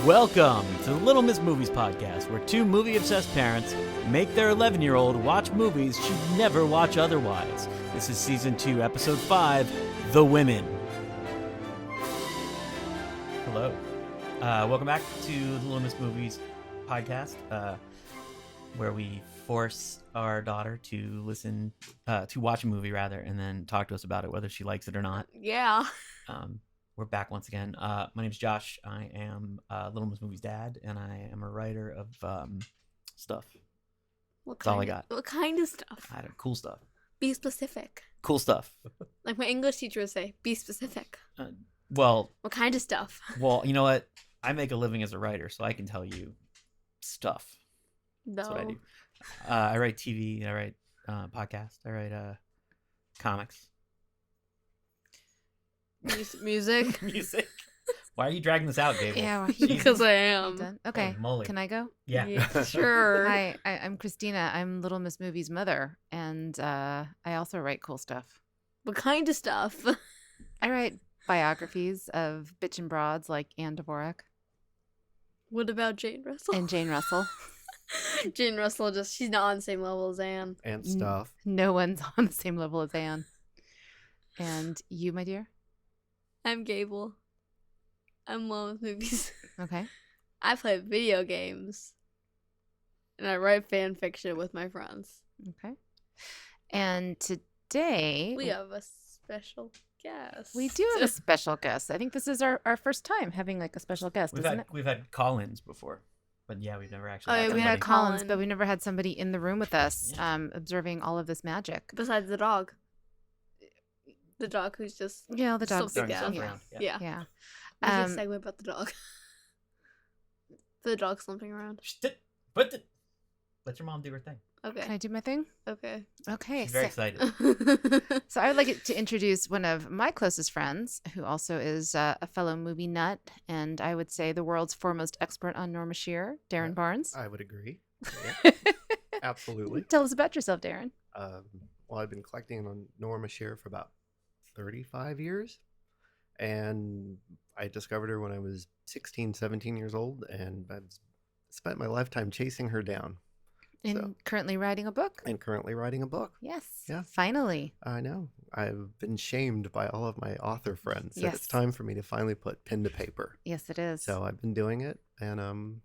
Welcome to the Little Miss Movies podcast, where two movie-obsessed parents make their 11-year-old watch movies she'd never watch otherwise. This is Season 2, Episode 5, The Women. Hello. Welcome back to the Little Miss Movies podcast, where we force our daughter to watch a movie, and then talk to us about it, whether she likes it or not. Yeah. We're back once again. My name's Josh. I am Little Miss Movies' dad, and I am a writer of stuff. That's all I got. What kind of stuff? I don't, cool stuff. Be specific. Cool stuff. Like my English teacher would say, be specific. What kind of stuff? Well, you know what? I make a living as a writer, so I can tell you stuff. No. That's what I do. I write TV, I write podcasts, I write comics. Music. Music. Why are you dragging this out, Gable? Yeah, because I am. Okay, moly. Can I go? Yeah. Sure. Hi, I'm Christina. I'm Little Miss Movie's mother, and I also write cool stuff. What kind of stuff? I write biographies of bitchin' broads like Anne Dvorak. What about Jane Russell? And Jane Russell. Jane Russell, she's not on the same level as Anne. And stuff. No one's on the same level as Anne. And you, my dear? I'm Gable. I'm one with movies. Okay. I play video games. And I write fan fiction with my friends. Okay. And today... We have a special guest. We do have a special guest. I think this is our first time having like a special guest, isn't it? We've had call-ins before. But yeah, we've never actually we had somebody. Collins, but we never had somebody in the room with us observing all of this magic. Besides the dog. The dog who's just... Yeah, the dog's something around. else. Yeah. Yeah. We can segue about the dog. The dog slumping around. Let your mom do her thing. Okay. Can I do my thing? Okay. Okay. She's very excited. So I would like to introduce one of my closest friends, who also is a fellow movie nut, and I would say the world's foremost expert on Norma Shearer, Darin Barnes. I would agree. Yeah, absolutely. Tell us about yourself, Darin. Well, I've been collecting on Norma Shearer for about 35 years, and I discovered her when I was 16, 17 years old, and I've spent my lifetime chasing her down. And currently writing a book. And currently writing a book. Yes. Yeah. Finally. I know. I've been shamed by all of my author friends that Yes. it's time for me to finally put pen to paper. Yes, it is. So I've been doing it, and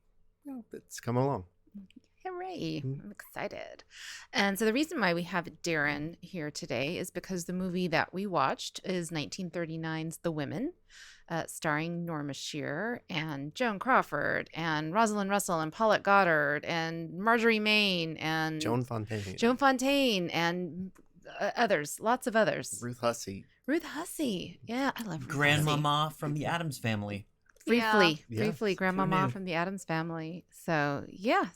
it's come along. Hooray. I'm excited. And so the reason why we have Darin here today is because the movie that we watched is 1939's The Women, starring Norma Shearer and Joan Crawford and Rosalind Russell and Paulette Goddard and Marjorie Main and Joan Fontaine. And others, lots of others. Ruth Hussey. Yeah, I love Ruth Grandmama from the Addams Family. Briefly, Yeah. Grandmama Who knew? from the Addams Family. So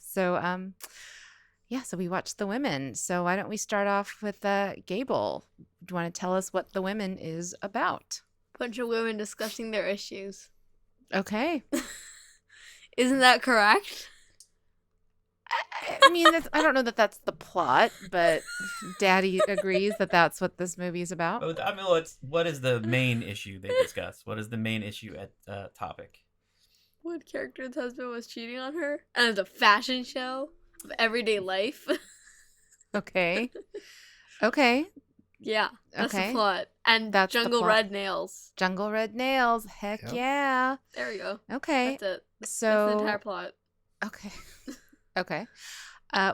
so we watched The Women. So why don't we start off with Gable? Do you want to tell us what The Women is about? Bunch of women discussing their issues. Okay. Isn't that correct? I mean, I don't know that that's the plot, but Daddy agrees that that's what this movie is about. I mean, what is the main issue they discuss? What is the main issue at topic? One character's husband was cheating on her, and it's a fashion show of everyday life. Okay. Yeah, that's Okay. the plot. And That's the Jungle plot. Red Nails. Jungle Red Nails. Heck Yep. yeah. There you go. Okay. That's it. That's So the entire plot. Okay.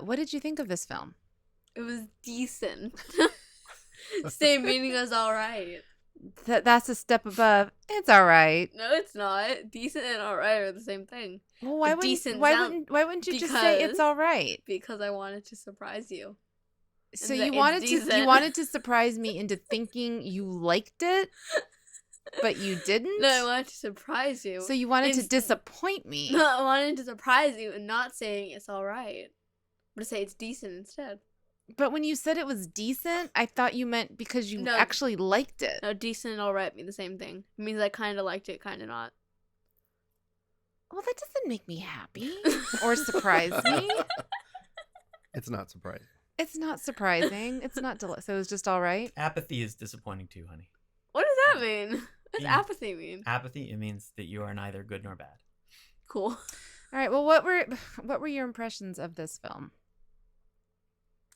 What did you think of this film? It was decent. Same meaning as alright. That's a step above. It's all right. No, it's not. Decent and alright are the same thing. Well, why But decent why wouldn't you just say it's because- all right? Because I wanted to surprise you. So that you it's wanted decent. to surprise me into thinking you liked it, but you didn't. No, I wanted to surprise you. So you wanted to Inst- disappoint me. No, I wanted to surprise you and not saying it's alright. But to say it's decent instead. But when you said it was decent, I thought you meant because you No. actually liked it. No, decent and alright mean the same thing. It means I kind of liked it, kind of not. Well, that doesn't make me happy or surprise me. It's not surprising. It's not surprising. It's not so it was just all right. Apathy is disappointing too, honey. What does that mean? What does Mean- apathy mean? Apathy, it means that you are neither good nor bad. Cool. All right. Well, what were your impressions of this film?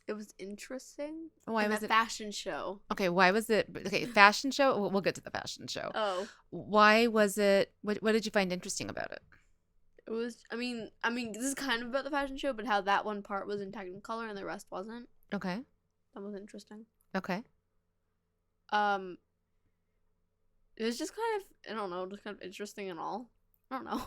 It was interesting. Why And was that it fashion show. okay? Why was it okay? Fashion show. We'll get to the fashion show. Oh, Why was it? What did you find interesting about it? it was. I mean, this is kind of about the fashion show, but how that one part was in Technicolor and the rest wasn't. Okay. That was interesting. Okay. It was just kind of, I don't know, just kind of interesting and all. I don't know.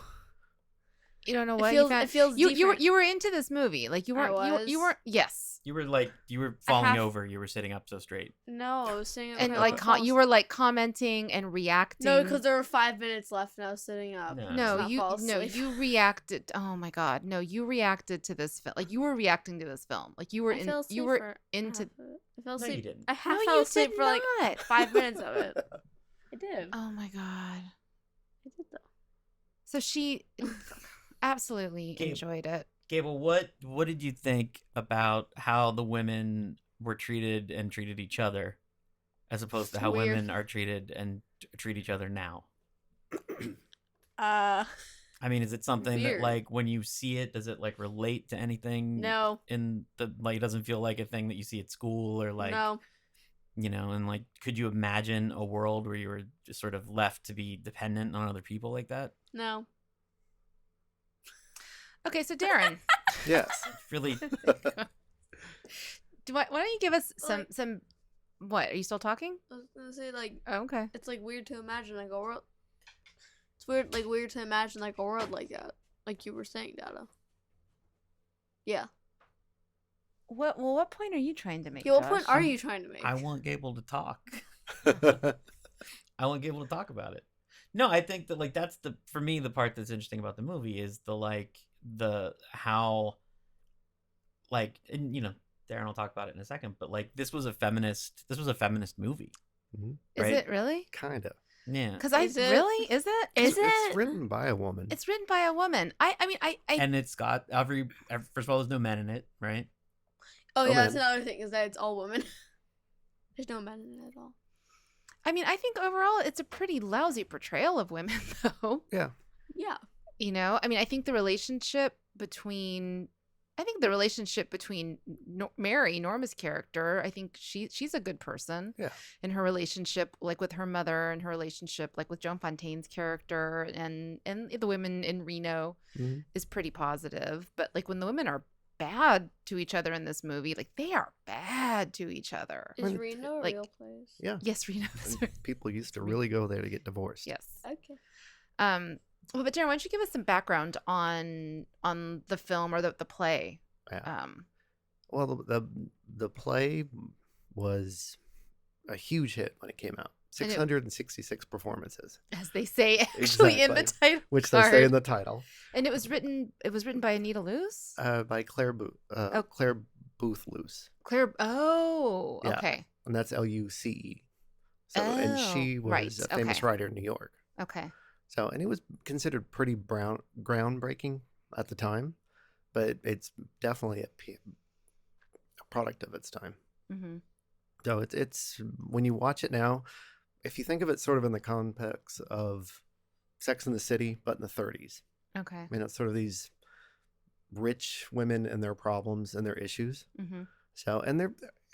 You don't know It what feels- you found. it feels you different. were into this movie. Like you I weren't. You was. weren't. Yes. You were falling have- over. You were sitting up so straight. No, I was sitting up. And kind of like false. you were like commenting and reacting. No, because there were 5 minutes left and I was sitting up. No. No, Not fall asleep. you reacted. Oh my god, no, you reacted to this film. Like you were reacting to this film. Like you were I fell asleep you were for into. half of it. I fell No, you asleep. didn't. I half No, fell you asleep did for like not. 5 minutes of it. I did. Oh my god. I did though. So she absolutely Gabe. enjoyed it. Gable, what did you think about how the women were treated and treated each other, as opposed to how Weird. women are treated and treat each other now? Uh, I mean, is it something that Weird. like when you see it, does it like relate to anything? no, In the like, it doesn't feel like a thing that you see at school or like, no. you know, and like, could you imagine a world where you were just sort of left to be dependent on other people like that? No. Okay, so Darin, Yes. Really, why don't you give us some? What are you still talking? I was gonna say like Oh, okay. it's like weird to imagine like a world. It's weird to imagine like a world like that, like you were saying, Dada. Yeah. What point are you trying to make? Yeah. What Josh? point are you trying to make? I want Gable to talk. I want Gable to talk about it. No, I think that like that's for me the part that's interesting about the movie is the how like, and you know, Darin will talk about it in a second, but like this was a feminist movie. Is right? it really? Kind of. Yeah. Because Is it? really is it? It's written by a woman. It's written by a woman. I mean I And it's got every first of all, there's no men in it, right? Oh Oh, yeah, that's man. another thing is that it's all women. There's no men in it at all. I mean I think overall it's a pretty lousy portrayal of women though. Yeah. Yeah. You know, I mean, I think the relationship between Mary, Norma's character, I think she's a good person. Yeah. And her relationship, like with her mother, and her relationship, like with Joan Fontaine's character, and the women in Reno, Mhm. is pretty positive. But like when the women are bad to each other in this movie, like they are bad to each other. Is When- Reno a like- real place? Yeah. Yes, Reno. And people used to really go there to get divorced. Yes. Okay. Well, but Darin, why don't you give us some background on the film or the play? Yeah. Well, the play was a huge hit when it came out. And it- 666 performances, As they say, actually in the Exactly. title which they say in card. the title, And it was written by Anita Luce. by Claire Booth Luce, Claire. Oh, Yeah. okay, and that's Luce. So, and she Oh, was right, a famous okay. writer in New York. okay. So, and it was considered pretty groundbreaking at the time, but it's definitely a product of its time. Mm-hmm. So it's when you watch it now, if you think of it sort of in the context of Sex and the City, but in the 30s. Okay. I mean, it's sort of these rich women and their problems and their issues. Mm-hmm. So, and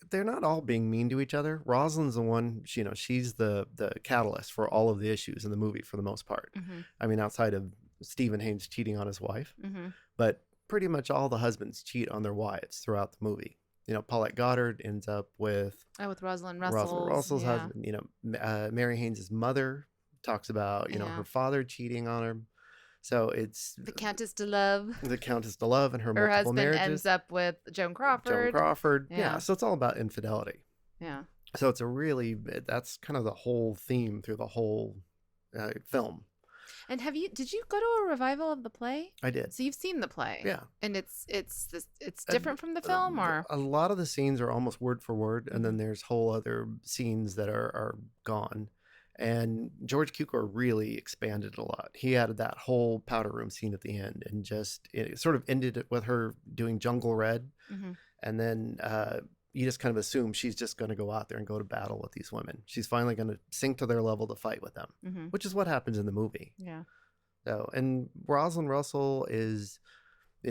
they're not all being mean to each other. Rosalind's the one, she's the catalyst for all of the issues in the movie for the most part. Mm-hmm. I mean, outside of Stephen Haynes cheating on his wife, Mm-hmm. but pretty much all the husbands cheat on their wives throughout the movie. You know, Paulette Goddard ends up with Oh, with Rosalind Russell's, Russell's yeah. husband. You know, Mary Haynes' mother talks about, Yeah. her father cheating on her. So it's The Countess de Love. the Countess de Love and her Her multiple husband marriages. ends up with Joan Crawford. Joan Crawford. Yeah. Yeah. So it's all about infidelity. Yeah. So it's that's kind of the whole theme through the whole film. And did you go to a revival of the play? I did. So you've seen the play. Yeah. And it's different from the film, or A lot of the scenes are almost word for word, and Mm-hmm. then there's whole other scenes that are gone. And George Cukor really expanded it a lot. He added that whole powder room scene at the end, and it sort of ended it with her doing Jungle Red, Mhm. And then you just kind of assume she's just going to go out there and go to battle with these women. She's finally going to sink to their level to fight with them, which is what happens in the movie. Yeah. So, and Rosalind Russell is,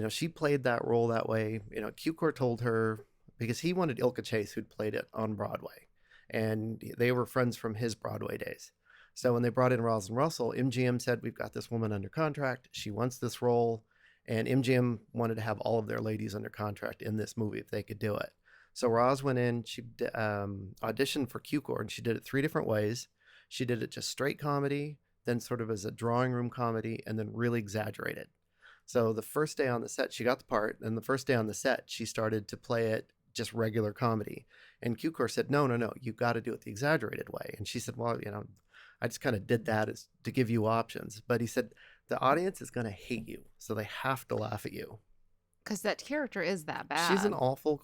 she played that role that way. Cukor told her, because he wanted Ilka Chase, who'd played it on Broadway, and they were friends from his Broadway days. So when they brought in Rosalind Russell, MGM said, we've got this woman under contract. She wants this role. And MGM wanted to have all of their ladies under contract in this movie if they could do it. So Roz went in, she auditioned for Cukor, and she did it 3 different ways. She did it just straight comedy, then sort of as a drawing room comedy, and then really exaggerated. So the first day on the set, she got the part, and the first day on the set, she started to play it just regular comedy. And Cukor said, no, you got to do it the exaggerated way. And she said, well, I just kind of did that as to give you options. But he said, the audience is going to hate you, so they have to laugh at you. Because that character is that bad. She's an awful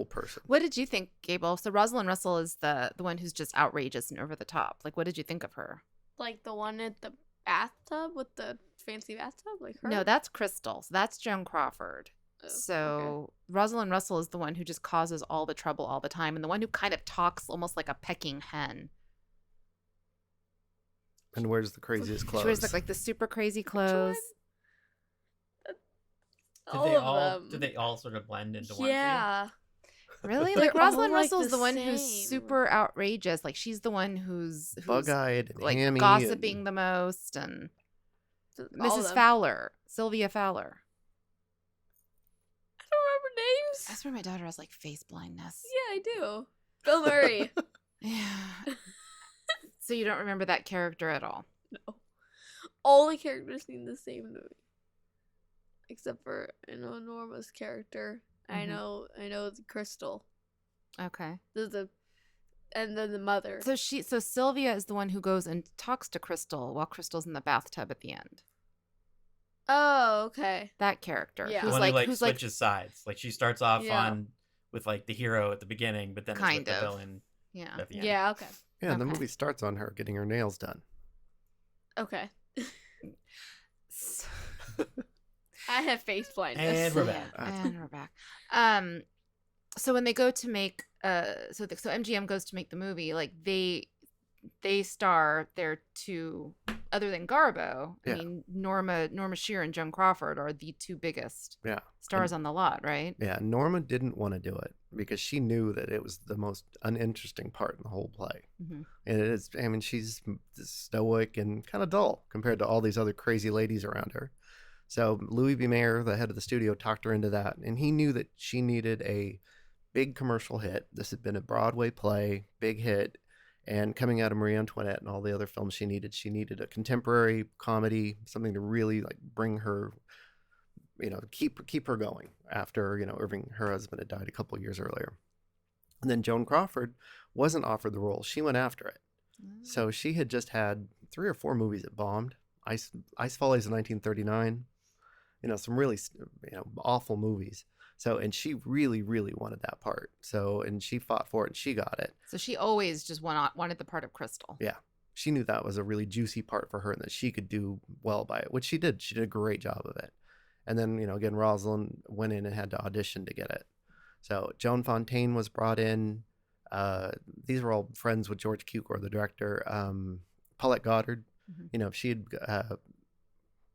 person. What did you think, Gable? So Rosalind Russell is the one who's just outrageous and over the top. Like, what did you think of her? Like the one at the bathtub with the fancy bathtub? Like her? No, that's Crystal. So that's Joan Crawford. Oh, So okay. Rosalind Russell is the one who just causes all the trouble all the time, and the one who kind of talks almost like a pecking hen. And wears the craziest clothes. She wears like the super crazy clothes. Did they all sort of blend into one? Yeah. Really? They're Like Rosalind all, like, Russell's the the one who's same. super outrageous. Like she's the one who's bug-eyed and like hammy gossiping and... the most, and All Mrs. them. Fowler, Sylvia Fowler. I don't remember names. That's where my daughter has like face blindness. Yeah, I do. Bill Murray. Yeah. So you don't remember that character at all? No. All the characters seem the same to me. Except for, Norma's character. I know the Crystal. Okay. And then the mother. So Sylvia is the one who goes and talks to Crystal while Crystal's in the bathtub at the end. Oh, okay. That character. Yeah. The Who's one like, who who's switches sides. Like she starts off Yeah. with like the hero at the beginning, but then it's Kind with the of. villain yeah. at the end. Yeah, okay. Yeah, and the Okay. movie starts on her getting her nails done. Okay. So, I have face blindness. And we're back. and we're back. So when they go to make so MGM goes to make the movie, like they star their two, other than Garbo. Yeah. I mean, Norma Shearer and Joan Crawford are the 2 biggest Yeah. stars on the lot, right? Yeah, Norma didn't want to do it because she knew that it was the most uninteresting part in the whole play. Mhm. And it is, I mean, she's stoic and kind of dull compared to all these other crazy ladies around her. So Louis B. Mayer, the head of the studio, talked her into that. And he knew that she needed a big commercial hit. This had been a Broadway play, big hit. And coming out of Marie Antoinette and all the other films she needed a contemporary comedy, something to really like bring her, keep her going after, Irving, her husband, had died a couple of years earlier. And then Joan Crawford wasn't offered the role. She went after it. So she had just had 3 or 4 movies that bombed. Ice Follies in 1939, some really, awful movies. So, and she really, really wanted that part. So, and she fought for it and she got it. So she always just wanted the part of Crystal. Yeah. She knew that was a really juicy part for her and that she could do well by it, which she did. She did a great job of it. And then, again, Rosalind went in and had to audition to get it. So Joan Fontaine was brought in. These were all friends with George Cukor, the director. Paulette Goddard, if she had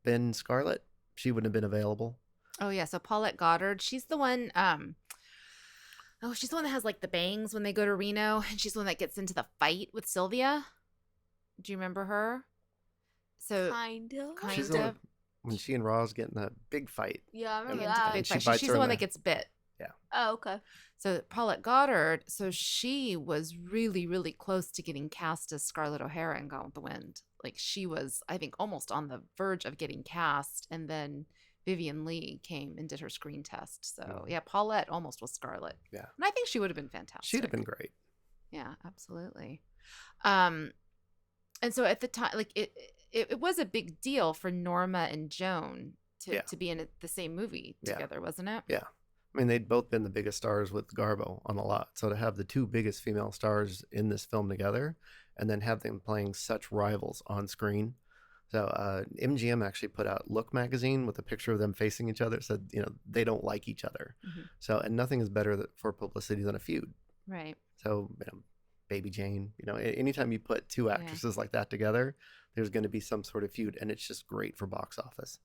been Scarlett, she wouldn't have been available. Oh yeah, so Paulette Goddard, she's the one. She's the one that has like the bangs when they go to Reno, and she's the one that gets into the fight with Sylvia. Do you remember her? So Kind of. She's the one when she and Roz get in that big fight. Yeah, I they remember get into the that. big She fight. bites She's her the in one the- that gets bit. Oh, okay. So Paulette Goddard, so she was really, really close to getting cast as Scarlett O'Hara in Gone with the Wind. Like she was, I think, almost on the verge of getting cast, and then Vivian Leigh came and did her screen test. So yeah, Paulette almost was Scarlett. Yeah. And I think she would have been fantastic. She'd have been great. Yeah, absolutely. And so at the time, like it was a big deal for Norma and Joan to be in the same movie together, wasn't it? Yeah. I mean, they'd both been the biggest stars with Garbo on a lot. So to have the 2 biggest female stars in this film together and then have them playing such rivals on screen, So MGM actually put out Look magazine with a picture of them facing each other. Said, they don't like each other. So, and nothing is better for publicity than a feud. Right. So, Baby Jane, anytime you put two actresses like that together, there's going to be some sort of feud, and it's just great for box office.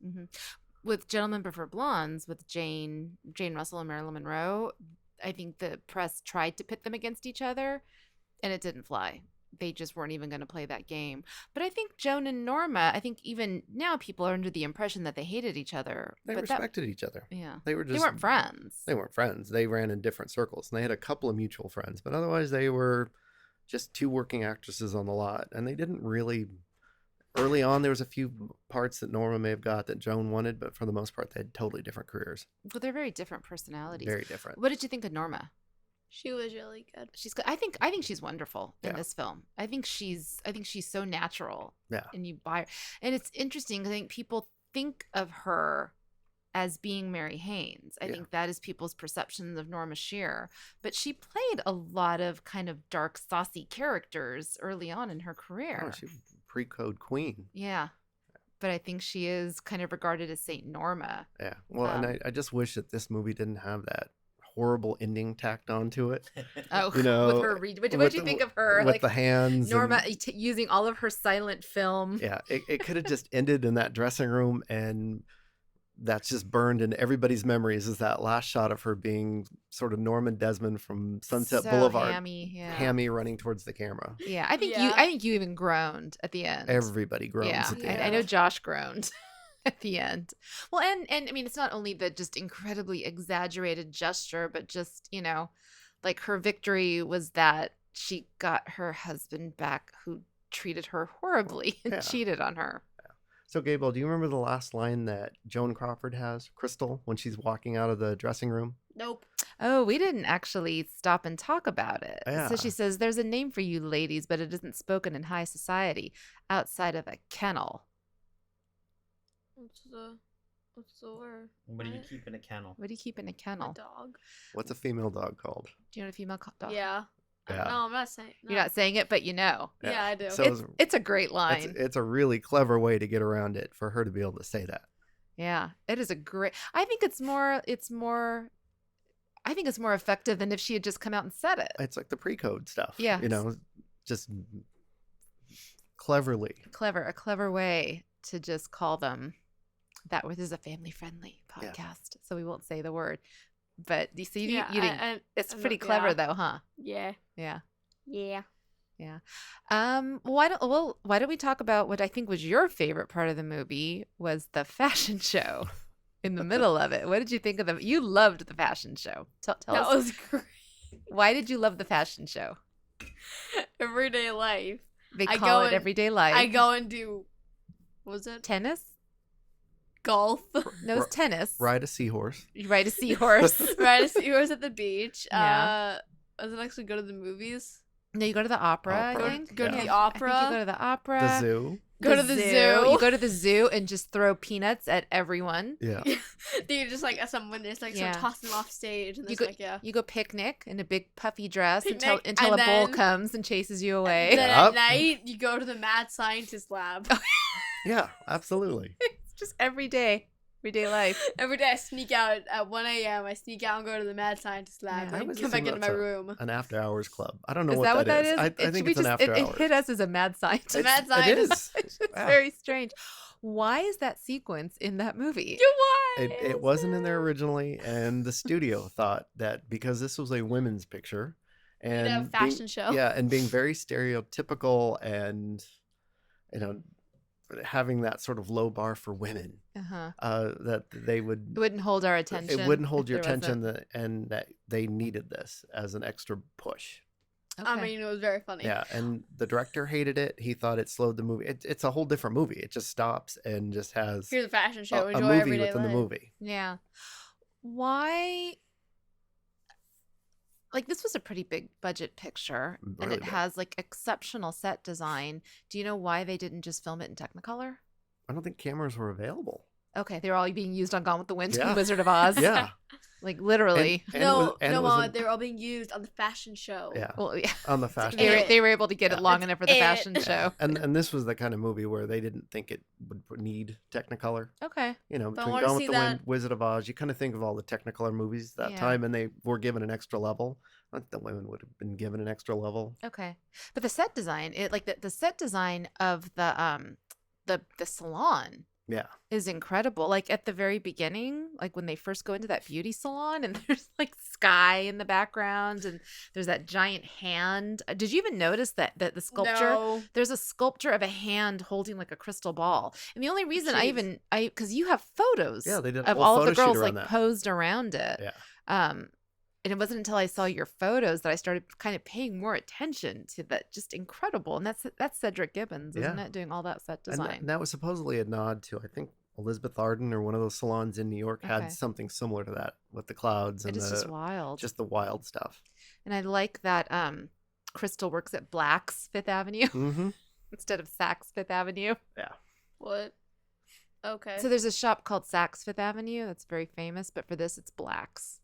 With Gentlemen Prefer Blondes, with Jane Russell and Marilyn Monroe, I think the press tried to pit them against each other, and it didn't fly. They just weren't even going to play that game. But I think Joan and Norma, I think even now people are under the impression that they hated each other. They respected each other. Yeah. They weren't friends. They weren't friends. They ran in different circles, and they had a couple of mutual friends. But otherwise, they were just two working actresses on the lot. And they didn't really... Early on, there was a few parts that Norma may have got that Joan wanted, but for the most part, they had totally different careers. But they're very different personalities. Very different. What did you think of Norma? She was really good. She's good. I think she's wonderful in this film. I think she's so natural. Yeah. And you buy her. And it's interesting. I think people think of her as being Mary Haines. I think that is people's perceptions of Norma Shearer. But she played a lot of kind of dark, saucy characters early on in her career. Oh, she was a pre-code queen. Yeah. But I think she is kind of regarded as Saint Norma. Yeah. Well, and I just wish that this movie didn't have that horrible ending tacked onto it. Oh, with her what did you think of her? With the hands. Norma using all of her silent film. Yeah, it could have just ended in that dressing room, and that's just burned in everybody's memories is that last shot of her being sort of Norman Desmond from Sunset Boulevard. Hammy running towards the camera. Yeah, I think you even groaned at the end. Everybody groans at the end. I know Josh groaned. At the end. Well, and I mean, it's not only the just incredibly exaggerated gesture, but just, like her victory was that she got her husband back who treated her horribly and cheated on her. Yeah. So, Gabriel, do you remember the last line that Joan Crawford has, Crystal, when she's walking out of the dressing room? Nope. Oh, we didn't actually stop and talk about it. Yeah. So she says, there's a name for you ladies, but it isn't spoken in high society outside of a kennel. What's the word? What do you keep in a kennel? What do you keep in a kennel? A dog. What's a female dog called? Do you know what a female dog? Yeah. Yeah. No, I'm not saying. No. You're not saying it, but you know. Yeah, I do. So it's a great line. It's a really clever way to get around it for her to be able to say that. Yeah, it is a great. I think it's more effective than if she had just come out and said it. It's like the pre-code stuff. Yeah. Just cleverly. A clever way to just call them. That this is a family-friendly podcast, so we won't say the word. But you see, you didn't. It's pretty clever, though, huh? Yeah. Yeah. Yeah. Yeah. Why don't we talk about what I think was your favorite part of the movie was the fashion show in the middle of it. What did you think of You loved the fashion show. Tell us. That was great. Why did you love the fashion show? Everyday life. They call it everyday life. I go and do. What was it? Tennis? Golf. No, it's tennis. Ride a seahorse. You ride a seahorse. Ride a seahorse at the beach. Yeah. Was it actually go to the movies? No, you go to the opera. I think. Go to the opera. I think you go to the opera. The zoo. Go to the zoo. You go to the zoo and just throw peanuts at everyone. Yeah. They just like someone just like start tossing them off stage and you go picnic in a big puffy dress until and a bull comes and chases you away. And then at night you go to the mad scientist lab. Yeah, absolutely. It's just everyday life. Every day I sneak out at 1 a.m. I sneak out and go to the mad scientist lab and come back into my room. An after hours club. I don't know is what that is. I think it's an after hours. It hit us as a mad scientist. Mad scientist. It is. It's very strange. Why is that sequence in that movie? Why? It wasn't in there originally, and the studio thought that because this was a women's picture and fashion show. Yeah, and being very stereotypical and having that sort of low bar for women, that they wouldn't hold our attention. It wouldn't hold your attention, and that they needed this as an extra push. Okay. I mean, it was very funny. Yeah, and the director hated it. He thought it slowed the movie. It's a whole different movie. It just stops and just has here's a fashion show. a Enjoy movie everyday within life. the movie. Yeah. Why? Like, this was a pretty big budget picture, and it has like exceptional set design. Do you know why they didn't just film it in Technicolor? I don't think cameras were available. Okay, they were all being used on Gone with the Wind and Wizard of Oz. Yeah. like literally. And no, it was Mama, a- they were all being used on the fashion show. yeah, Well, yeah, on the fashion. they it. were able to get Yeah. it long enough for the It. fashion Yeah. show. And this was the kind of movie where they didn't think it would need Technicolor. Okay. You know, But I between wanna Gone see with the Wind, that. Wizard of Oz, you kind of think of all the Technicolor movies that Yeah. time, and they were given an extra level. I think the women would have been given an extra level. Okay. But the set design, it like the set design of the salon Yeah, is incredible. Like at the very beginning, like when they first go into that beauty salon and there's like sky in the background and there's that giant hand. Did you even notice that the sculpture? No. There's a sculpture of a hand holding like a crystal ball. And the only reason Jeez. because you have photos yeah, they did a of whole all of the photo shoot girls around like that. posed around it. Yeah. And it wasn't until I saw your photos that I started kind of paying more attention to that. Just incredible. And that's Cedric Gibbons, isn't Yeah. it? Doing all that set And design. that was supposedly a nod to, I think, Elizabeth Arden or one of those salons in New York Okay. had something similar to that with the clouds and It is just wild. just the wild stuff. And I like that Crystal works at Black's Fifth Avenue Mm-hmm. instead of Saks Fifth Avenue. What? Okay. So there's a shop called Saks Fifth Avenue that's very famous, but for this it's Black's.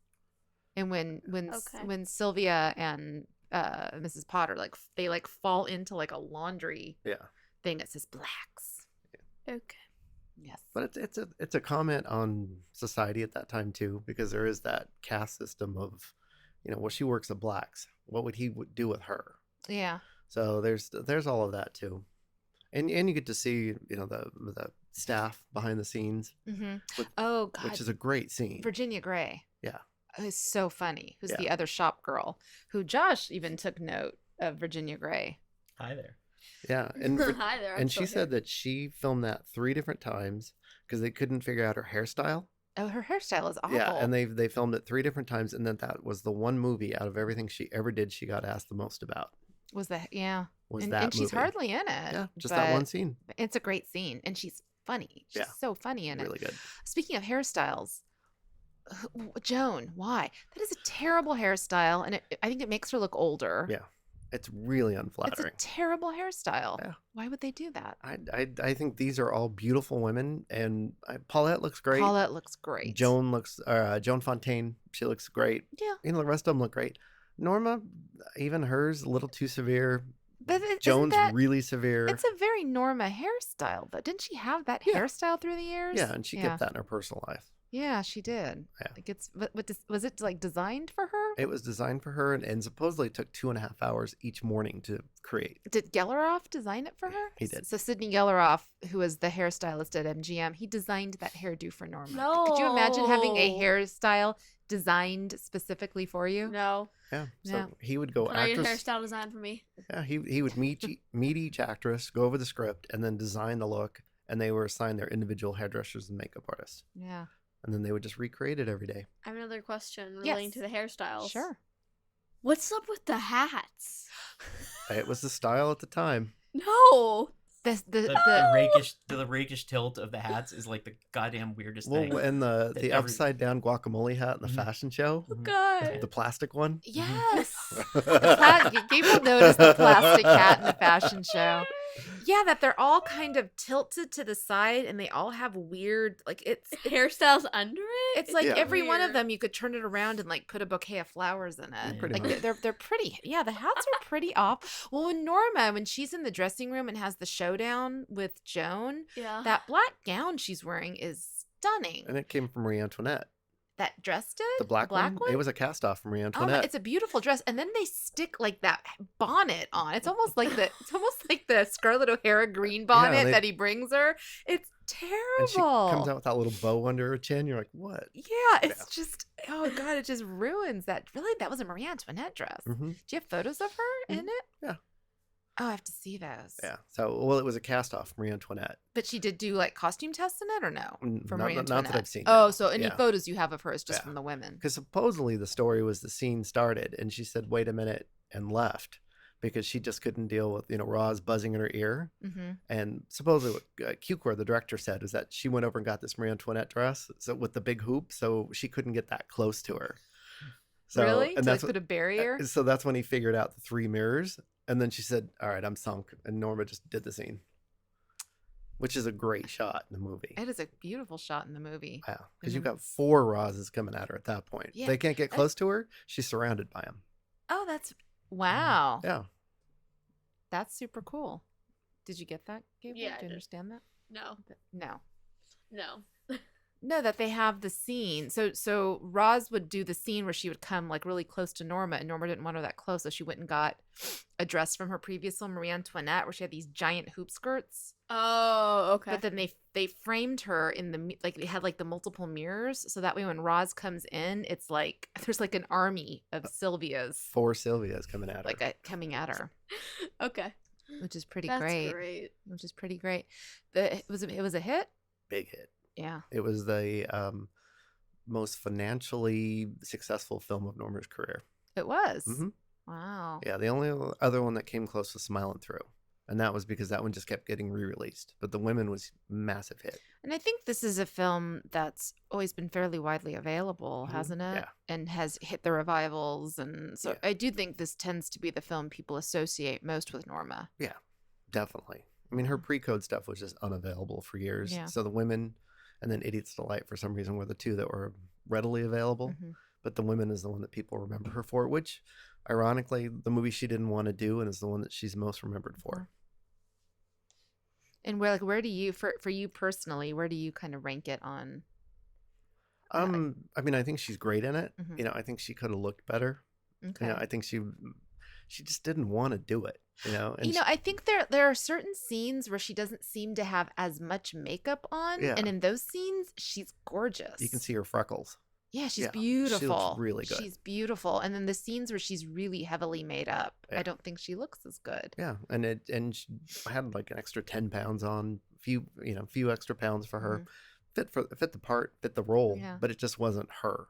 And Okay. when Sylvia and Mrs. Potter they fall into like a laundry Yeah. thing, it says Black's. Okay. Yes. But it's a comment on society at that time too, because there is that caste system of, you know, well, she works at Black's. What would he do with her? Yeah. So there's all of that too, and you get to see, you know, the staff behind the scenes, Mm-hmm. With- Oh God. which is a great scene. Virginia Gray. Yeah. Is so funny. Who's the Yeah. other shop girl? Who Josh even took note of Virginia Gray. Hi there. Yeah, and Hi there. I'm and still she said here. that she filmed that 3 different times because they couldn't figure out her hairstyle. Oh, her hairstyle is awful. Yeah, and they filmed it 3 different times, and then that was the one movie out of everything she ever did she got asked the most about. was that yeah. Was and, that and she's movie. hardly in it. Yeah, just that one but scene. It's a great scene, and she's funny. She's Yeah. so funny in Really it. good. Speaking of hairstyles, Joan, why? That is a terrible hairstyle, and I think it makes her look older. Yeah, it's really It's a unflattering. terrible hairstyle. Yeah. Why would they do that? I think these are all beautiful women, and Paulette looks great. Paulette looks great. Joan Fontaine, she looks great. Yeah. You know, the rest of them look great. Norma, even hers, a little too severe. But isn't Joan's that- really severe. It's a very Norma hairstyle, though. Didn't she have that Yeah. hairstyle through the years? Yeah, and she kept that in her personal life. Yeah, she did. Yeah. Like was it like designed for her? It was designed for her, and supposedly took 2.5 hours each morning to create. Did Gelleroff design it for her? He did. So Sidney Gelleroff, who was the hairstylist at MGM, he designed that hairdo for Norma. Could you imagine having a No. hairstyle designed specifically for you? No. Yeah, so Yeah. he would go Put on your actress. hairstyle design for me. Yeah, he would meet each actress, go over the script, and then design the look. And they were assigned their individual hairdressers and makeup artists, Yeah. and then they would just recreate it every day. I have another question relating Yes. to the hairstyles. Sure. What's up with the hats? It was the style at the time. No. The rakish tilt of the hats is like the goddamn weirdest thing. Well, and the that every- upside down guacamole hat in the Mhm. fashion show, Mhm. God. the plastic one. Yes. Gabriel noticed the plastic hat in the fashion show. Yeah, that they're all kind of tilted to the side and they all have weird it's Hairstyles under it? it's like Yeah. every one of Weird. them you could turn it around and like put a bouquet of flowers in it. Yeah. Pretty Like much. they're pretty. Yeah, the hats are pretty off. Well, when she's in the dressing room and has the showdown with Joan, Yeah. that black gown she's wearing is stunning. And it came from Marie Antoinette. That dress did? The black one? one? It was a cast off from Marie Oh, Antoinette. it's a beautiful dress, and then they stick like that bonnet on. It's almost like the Scarlett O'Hara green bonnet they- that he brings her. It's and terrible. she comes out with that little bow under her chin. You're like, what? Yeah, it's just oh god, it just ruins that. Really, that was a Marie Antoinette dress. Hmm. Do you have photos of her in it? Yeah. Oh, I have to see those. Yeah. So, well, it was a cast off from Marie Antoinette. But she did do like costume tests in it, or no? For Marie Not Antoinette. that I've seen. Oh, so any Yeah. photos you have of her is just Yeah. from the women. Because supposedly the story was the scene started, and she said, "Wait a minute," and left because she just couldn't deal with Roz buzzing in her ear. Mm-hmm. And supposedly what Cukor, the director, said was that she went over and got this Marie Antoinette dress with the big hoop, so she couldn't get that close to her. So, Really? And To like that's put a barrier? so that's when he figured out the 3 mirrors, and then she said, "All right, I'm sunk," and Norma just did the scene. which is a great shot in the movie. It is a beautiful shot in the movie. Yeah, because And you've then- got 4 Rozes coming at her at that point. Yeah. They can't get close to her. She's surrounded by them. Oh, that's wow. Yeah. That's super cool. Did you get that, Gabriel? Yeah, I Do you did. understand that? No. No. No. No, that they have the scene. So Roz would do the scene where she would come like really close to Norma, and Norma didn't want her that close, so she went and got a dress from her previous film, Marie Antoinette, where she had these giant hoop skirts. Oh, okay. But then they framed her in the like they had like the multiple mirrors, so that way when Roz comes in, it's like there's like an army of Sylvias 4 Sylvia's coming at her. like coming at her, Okay. which is pretty That's great. great. Which is pretty great. It was a hit. Big hit. Yeah. It was the most financially successful film of Norma's career. It was. Mhm. Wow. Yeah, the only other one that came close was Smiling Through. And that was because that one just kept getting re-released. But The Women was a massive hit. And I think this is a film that's always been fairly widely available, Mhm. hasn't it? Yeah. And has hit the revivals. And so Yeah. I do think this tends to be the film people associate most with Norma. Yeah, definitely. I mean, her pre-code stuff was just unavailable for years. Yeah. So The Women and then Idiot's Delight, for some reason, were the 2 that were readily available. Mhm. But The Women is the one that people remember her for, which, ironically, the movie she didn't want to do and is the one that she's most remembered for. And where do you, for you personally, where do you kind of rank it on? I mean, I think she's great in it. Mhm. You know, I think she could have looked better. Okay. You know, I think she just didn't want to do it. You know, and I think there are certain scenes where she doesn't seem to have as much makeup on, Yeah. and in those scenes, she's gorgeous. you can see her freckles. Yeah, she's Yeah, she looks beautiful. really good. She's beautiful, and then the scenes where she's really heavily made up, Yeah. I don't think she looks as good. Yeah, and she had like an extra 10 pounds on, few extra pounds for her. Fit the part, fit the role, Yeah. but it just wasn't her.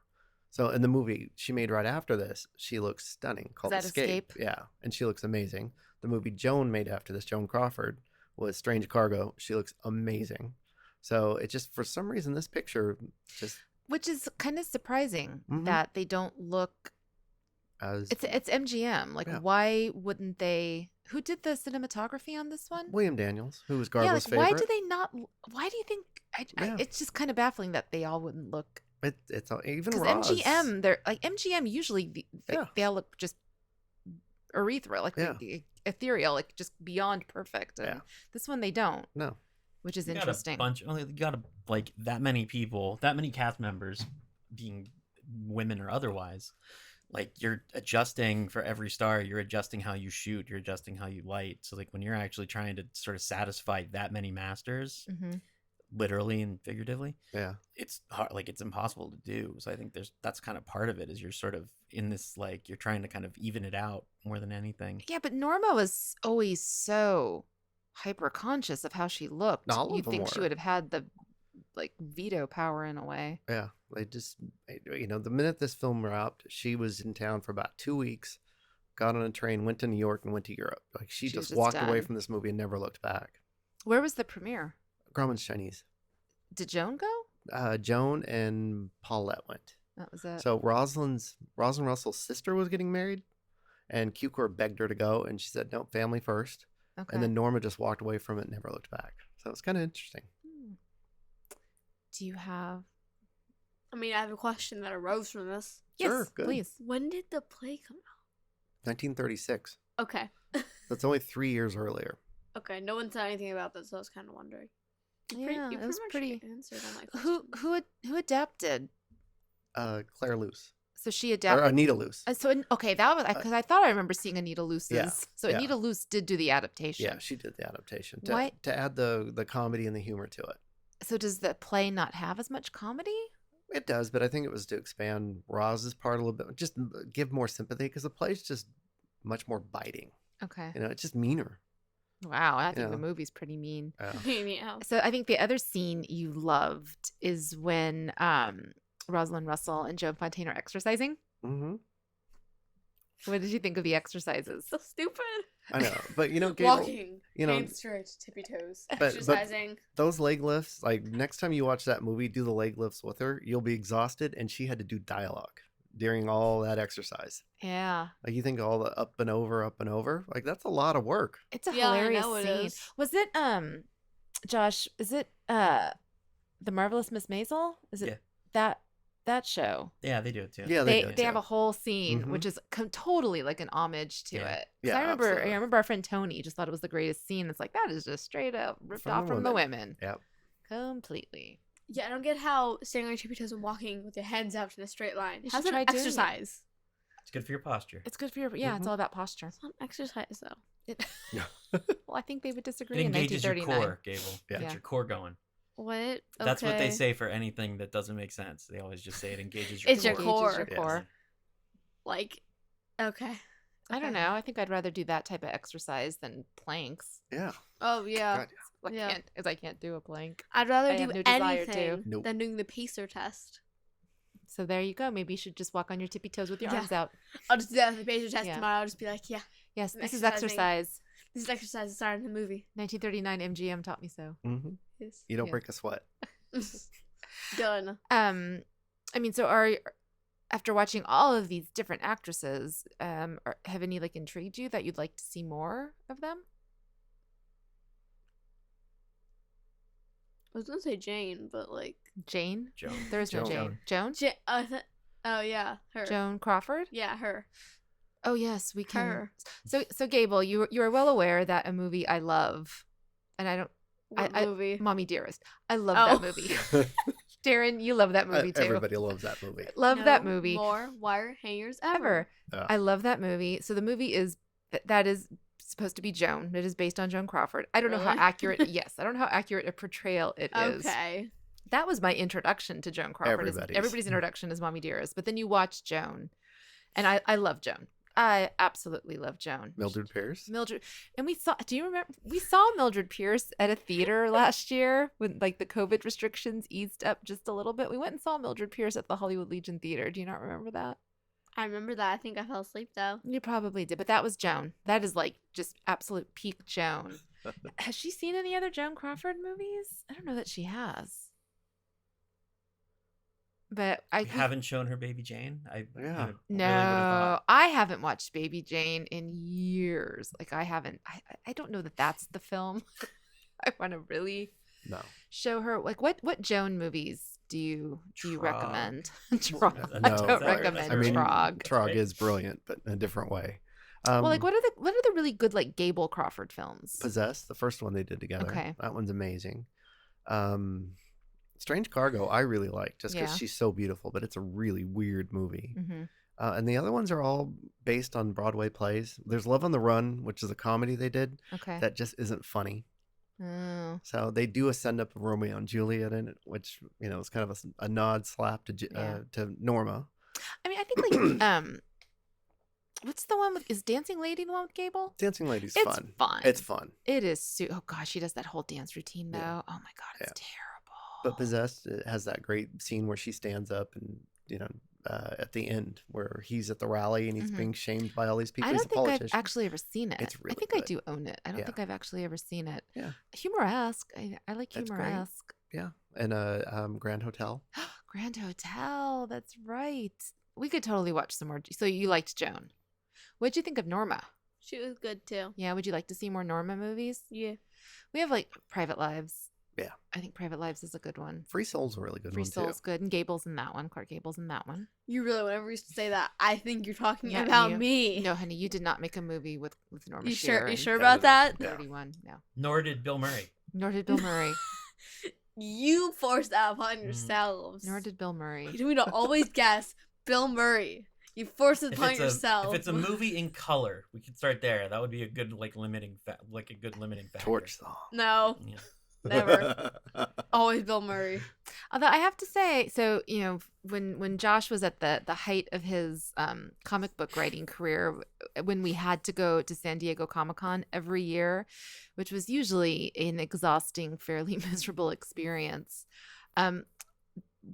So in the movie she made right after this, she looks stunning, called that Escape? Yeah, and she looks amazing. The movie Joan made after this, Joan Crawford, was Strange Cargo. She looks amazing. So it just, for some reason, this picture just Which is kind of surprising Mhm. that they don't look. as It's MGM. Like, Yeah. why wouldn't they? Who did the cinematography on this one? William Daniels, who was Yeah, Garbo's like favorite. why do they not? Wwhy do you think? Yeah. It's just kind of baffling that they all wouldn't look. It's even Because Roz. MGM, they're like MGM usually Yeah. they all look just ethereal, like Yeah. ethereal, like just beyond perfect. And Yeah. this one they don't, No. which is You got interesting. a bunch. You got like that many people, that many cast members, being women or otherwise. Like, you're adjusting for every star. You're adjusting how you shoot. You're adjusting how you light. So like when you're actually trying to sort of satisfy that many masters, hmm literally and figuratively, Yeah. it's hard. Like, it's impossible to do. So I think that's kind of part of it, is you're sort of in this, like, you're trying to kind of even it out more than anything. Yeah, but Norma was always so hyper conscious of how she looked. All of You'd them think she were. would have had the like veto power in a way. Yeah, they just, the minute this film wrapped, she was in town for about 2 weeks, got on a train, went to New York, and went to Europe. Like, she She was just just walked away done. from this movie and never looked back. Where was the premiere? Grauman's Chinese. Did Joan go? Joan and Paulette went. That was it. So Rosalind Russell's sister was getting married, and Q-Corp begged her to go, and she said, no, family first. Okay. And then Norma just walked away from it and never looked back. So it's kind of interesting. Hmm. Do you have? I mean, I have a question that arose from this. Sure, Yes, good. please. When did the play come out? 1936. Okay. That's only 3 years earlier. Okay, no one said anything about this, so I was kind of wondering. Yeah, it was much pretty. answered all my Who questions. who adapted? Claire Luce. So she Or adapted. Anita Luce. Okay, that was because I thought I remember seeing Anita Luce's. Yeah, So yeah. Anita Luce did do the adaptation. Yeah, she did the adaptation Why- to add the comedy and the humor to it. So does the play not have as much comedy? It does, but I think it was to expand Roz's part a little bit, just give more sympathy, because the play's just much more biting. Okay. It's just meaner. Wow, I think Yeah. the movie's pretty mean. Yeah. So I think the other scene you loved is when Rosalind Russell and Joan Fontaine are exercising. Mm-hmm. What did you think of the exercises? So stupid. I know, but Gabriel, Walking. Hands straight, tippy toes. but- Exercising. those leg lifts, like, next time you watch that movie, do the leg lifts with her, you'll be exhausted, and she had to do dialogue during all that exercise. Yeah, Like, you think all the up and over, like, that's a lot of work. it's a Yeah, I hilarious know it scene. is. Was it Josh, is it The Marvelous Miss Maisel? Is it that show? Yeah, they do it too. Yeah, They do have too. a whole scene Mhm. which is totally like an homage to Yeah. it. 'Cause Yeah, I absolutely. remember our friend Tony just thought it was the greatest scene. It's like that is just straight up ripped From off the from the women. Yep. Completely. Yeah, I don't get how standing on your tippy toes and walking with your hands out in a straight line. You How's should that try doing it. exercise? It's good for your posture. It's good for your It's all about posture. It's not exercise though. It, well, I think they would It disagree in engages your 1939. core, Gable. Yeah. Gets your core going. What? That's what they Okay. say for anything that doesn't make sense. They always just say it engages your It's core. your core. Engages your core. Like, okay. I don't know. I think I'd rather do that type of exercise than planks. Yeah. Oh yeah. God, I Yeah. can't, because I can't do a plank. I'd rather I do have no desire to. anything Nope. than doing the pacer test. So there you go. Maybe you should just walk on your tippy toes with your Yeah. arms out. I'll just do that with the pacer test Yeah. tomorrow. I'll just be like, yeah, Yes, I'm this is exercising. exercise. this is exercise that started in the movie. 1939 MGM taught me so. Mm-hmm. Yes. You don't Yeah. break a sweat. Done. I mean, so after watching all of these different actresses, have any like intrigued you that you'd like to see more of them? I was gonna say Jane, but like, Jane? Joan. There is no Joan. Jane. Joan? oh yeah, her. Joan Crawford? Yeah, her. Oh yes, we can. Her. So Gable, you are well aware that a movie I love, and I don't. What I- movie? Mommy Dearest. I love Oh. that movie. Darren, you love that movie too. Everybody loves that movie. Love that movie. More wire hangers Ever. ever. I love that movie. So the movie is that is supposed to be Joan. It is based on Joan Crawford. I don't know how Really? accurate. Yes, I don't know how accurate a portrayal it is. Okay. That was my introduction to Joan Crawford. Everybody's. Everybody's introduction is Mommy Dearest. But then you watch Joan, and I love Joan. I absolutely love Joan. Mildred Pierce. Mildred, and we saw. Do you remember? We saw Mildred Pierce at a theater last year when like the COVID restrictions eased up just a little bit. We went and saw Mildred Pierce at the Hollywood Legion Theater. Do you not remember that? I remember that. I think I fell asleep though. You probably did, but that was Joan. That is like just absolute peak Joan. Has she seen any other Joan Crawford movies? I don't know that she has. But I You haven't shown her Baby Jane? I Yeah. kinda really would've No, thought. I haven't watched Baby Jane in years. Like I haven't. I don't know that that's the film. I want to really No. show her. Like what Joan movies do you Trog. recommend? Trog. No, I don't that's recommend I mean, Trog. Trog is brilliant, but in a different way. Well, like what are the really good like Gable Crawford films? Possessed, the first one they did together. Okay. That one's amazing. Strange Cargo, I really like just because Yeah. she's so beautiful, but it's a really weird movie. Mm-hmm. And the other ones are all based on Broadway plays. There's Love on the Run, which is a comedy they did Okay. that just isn't funny. Oh. So they do a send up of Romeo and Juliet in it, which is kind of a nod slap Yeah. to Norma. I mean, I think like what's the one with is Dancing Lady the one with Gable? Dancing Lady's It's fun. fun. It's fun. It is. Oh gosh, she does that whole dance routine though. Yeah. Oh my god, it's terrible. But Possessed it has that great scene where she stands up and at the end where he's at the rally and he's Mhm. being shamed by all these people. I He's don't a think I've politician. actually ever seen it. It's I really think I good. do own it. I don't Yeah. think I've actually ever seen it. Yeah. Humor-esque. I like That's great. humor-esque. Yeah, and Grand Hotel. Grand Hotel. That's right. We could totally watch some more. So you liked Joan. What'd you think of Norma? She was good too. Yeah. Would you like to see more Norma movies? Yeah. We have like Private Lives. Yeah. I think Private Lives is a good one. Free Soul's a really good Free one Soul's too. good, and Gable's in that one. Clark Gable's in that one. You really, whenever you say that, I think you're talking Not about you. me. No, honey, you did not make a movie with Norma You Shearer. sure? You in sure about that that? Yeah. 31. No. Nor did Bill Murray. Nor did Bill Murray. You forced that upon yourselves. Nor did Bill Murray. You told me to always guess Bill Murray. You forced it upon yourself. If it's a movie in color, we could start there. That would be a good limiting factor. Torch Song. No, Yeah. never. Always Bill Murray. Although I have to say, so when Josh was at the height of his comic book writing career, when we had to go to San Diego Comic-Con every year, which was usually an exhausting, fairly miserable experience.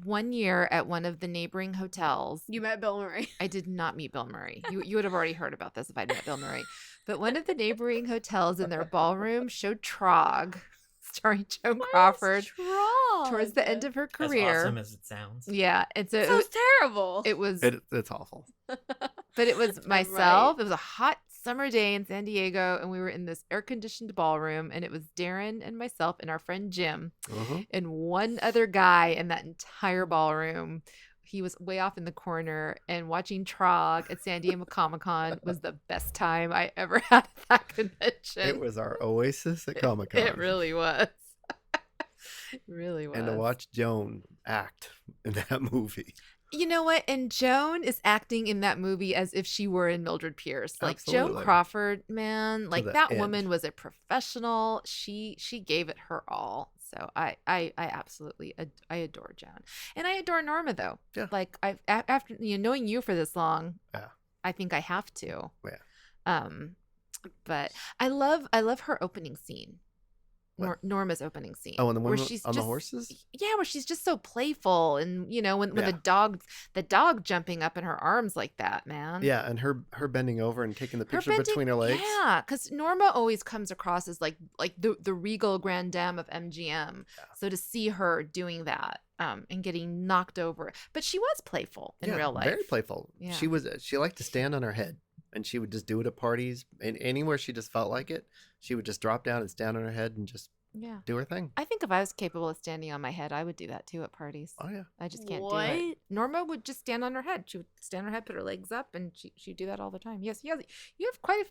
One year at one of the neighboring hotels, You met Bill Murray. I did not meet Bill Murray. You would have already heard about this if I'd met Bill Murray. But one of the neighboring hotels in their ballroom showed Trog, starring Joan Crawford, towards the end of her As career. awesome as it sounds. Yeah, and so Sounds terrible. it was, It's awful. but it was myself. It was a hot summer day in San Diego, and we were in this air-conditioned ballroom, and it was Darin and myself and our friend Jim and one other guy in that entire ballroom. He was way off in the corner, and watching Trog at San Diego Comic-Con was the best time I ever had at that convention. It was our oasis at Comic-Con. It really was. It really was. And to watch Joan act in that movie. You know what? And Joan is acting in that movie as if she were in Mildred Pierce. Like Absolutely. Joan Crawford, man, like the that end. woman was a professional. She gave it her all. So I absolutely I adore Joan, and I adore Norma though. Yeah. Like after knowing you for this long, Yeah. I think I have to. Yeah. But I love her opening scene. What? Norma's opening scene. Oh, and the one where on she's the just- horses? Yeah, where she's just so playful, and when Yeah. the dog jumping up in her arms like that, man. Yeah, and her bending over and taking the Her picture bending- between her legs. Yeah, because Norma always comes across as like the regal grande dame of MGM. Yeah. So to see her doing that and getting knocked over, but she was playful in Yeah, real life. very playful. Yeah. She liked to stand on her head, and she would just do it at parties and anywhere she just felt like it. She would just drop down and stand on her head and just Yeah. do her thing. I think if I was capable of standing on my head, I would do that too at parties. Oh yeah. I just can't do What? it. Norma would just stand on her head. She would stand on her head, put her legs up, and she'd do that all the time. Yes, you have a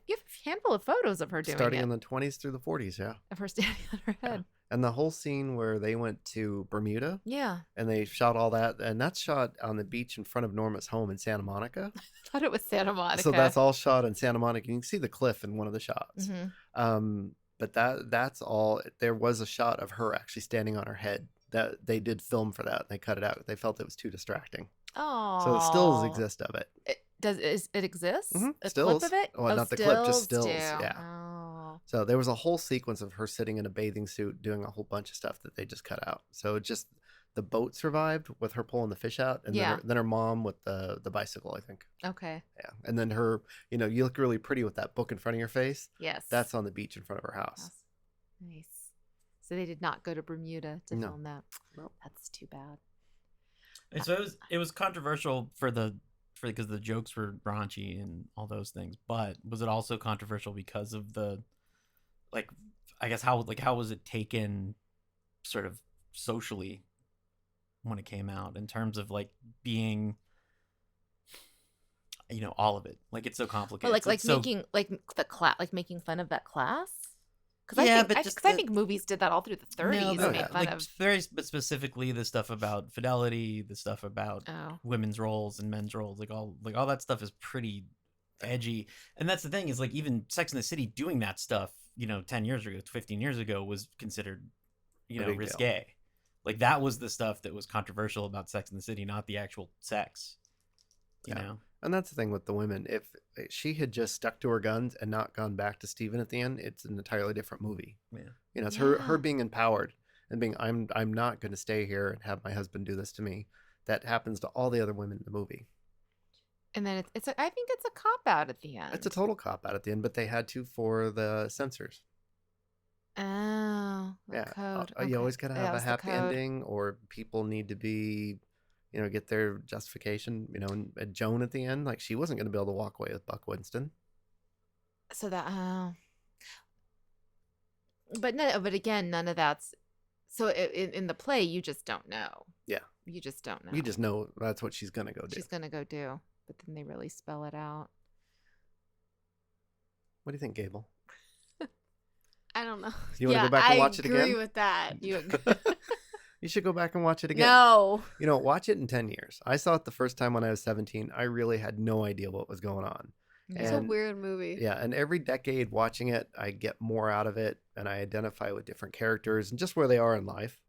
handful of photos of her doing Starting it. in the 20s through the 40s, yeah. Of her standing on her head. And the whole scene where they went to Bermuda Yeah. and they shot all that, and that's shot on the beach in front of Norma's home in Santa Monica. I thought it was Santa Monica. So that's all shot in Santa Monica. You can see the cliff in one of the shots. Mhm. But that's all. There was a shot of her actually standing on her head. That they did film for that. They cut it out. They felt it was too distracting. Oh. So it stills exist of it. It exists? Mhm, A stills. clip of it? Well, not the clip, just stills, do. yeah. Oh. So there was a whole sequence of her sitting in a bathing suit doing a whole bunch of stuff that they just cut out. So it just the boat survived with her pulling the fish out, and Yeah. then her mom with the bicycle, I think. Okay. Yeah, and then her, you look really pretty with that book in front of your face. Yes. That's on the beach in front of her house. Yes. Nice. So they did not go to Bermuda to No. film that. No. That's too bad. And so it was controversial because the jokes were raunchy and all those things, but was it also controversial because of the, like, I guess how was it taken sort of socially when it came out in terms of like being, all of it, like it's so complicated. But like It's so- making making fun of that class. Because Yeah, I but think, just I the- think movies did that all through the 30s. No, and but, made yeah. fun like of. but specifically the stuff about fidelity, the stuff about Oh. women's roles and men's roles, all that stuff is pretty edgy. And that's the thing is, like, even Sex and the City doing that stuff, 10 years ago, 15 years ago was considered, A big deal. risque. Like that was the stuff that was controversial about Sex and the City, not the actual sex. You Yeah. know? And that's the thing with the women. If she had just stuck to her guns and not gone back to Steven at the end, it's an entirely different movie. Yeah. It's Yeah. her being empowered and being, I'm not going to stay here and have my husband do this to me. That happens to all the other women in the movie. And then I think it's a cop out at the end. It's a total cop out at the end, but they had to for the censors. Oh, the Yeah. code. You always Okay. got to That have a was the happy code. ending, or people need to be, get their justification. And Joan at the end, like she wasn't going to be able to walk away with Buck Winston. So that, but again, none of that's. So in the play, you just don't know. Yeah. You just don't know. You just know that's what she's going to go do. She's gonna go do, but then they really spell it out. What do you think, Gable? I don't know. You wanna go back and watch it I agree again? with that. You should go back and watch it again. No. Watch it in 10 years. I saw it the first time when I was 17. I really had no idea what was going on. It's a And- weird movie. Yeah, and every decade watching it, I get more out of it, and I identify with different characters and just where they are in life.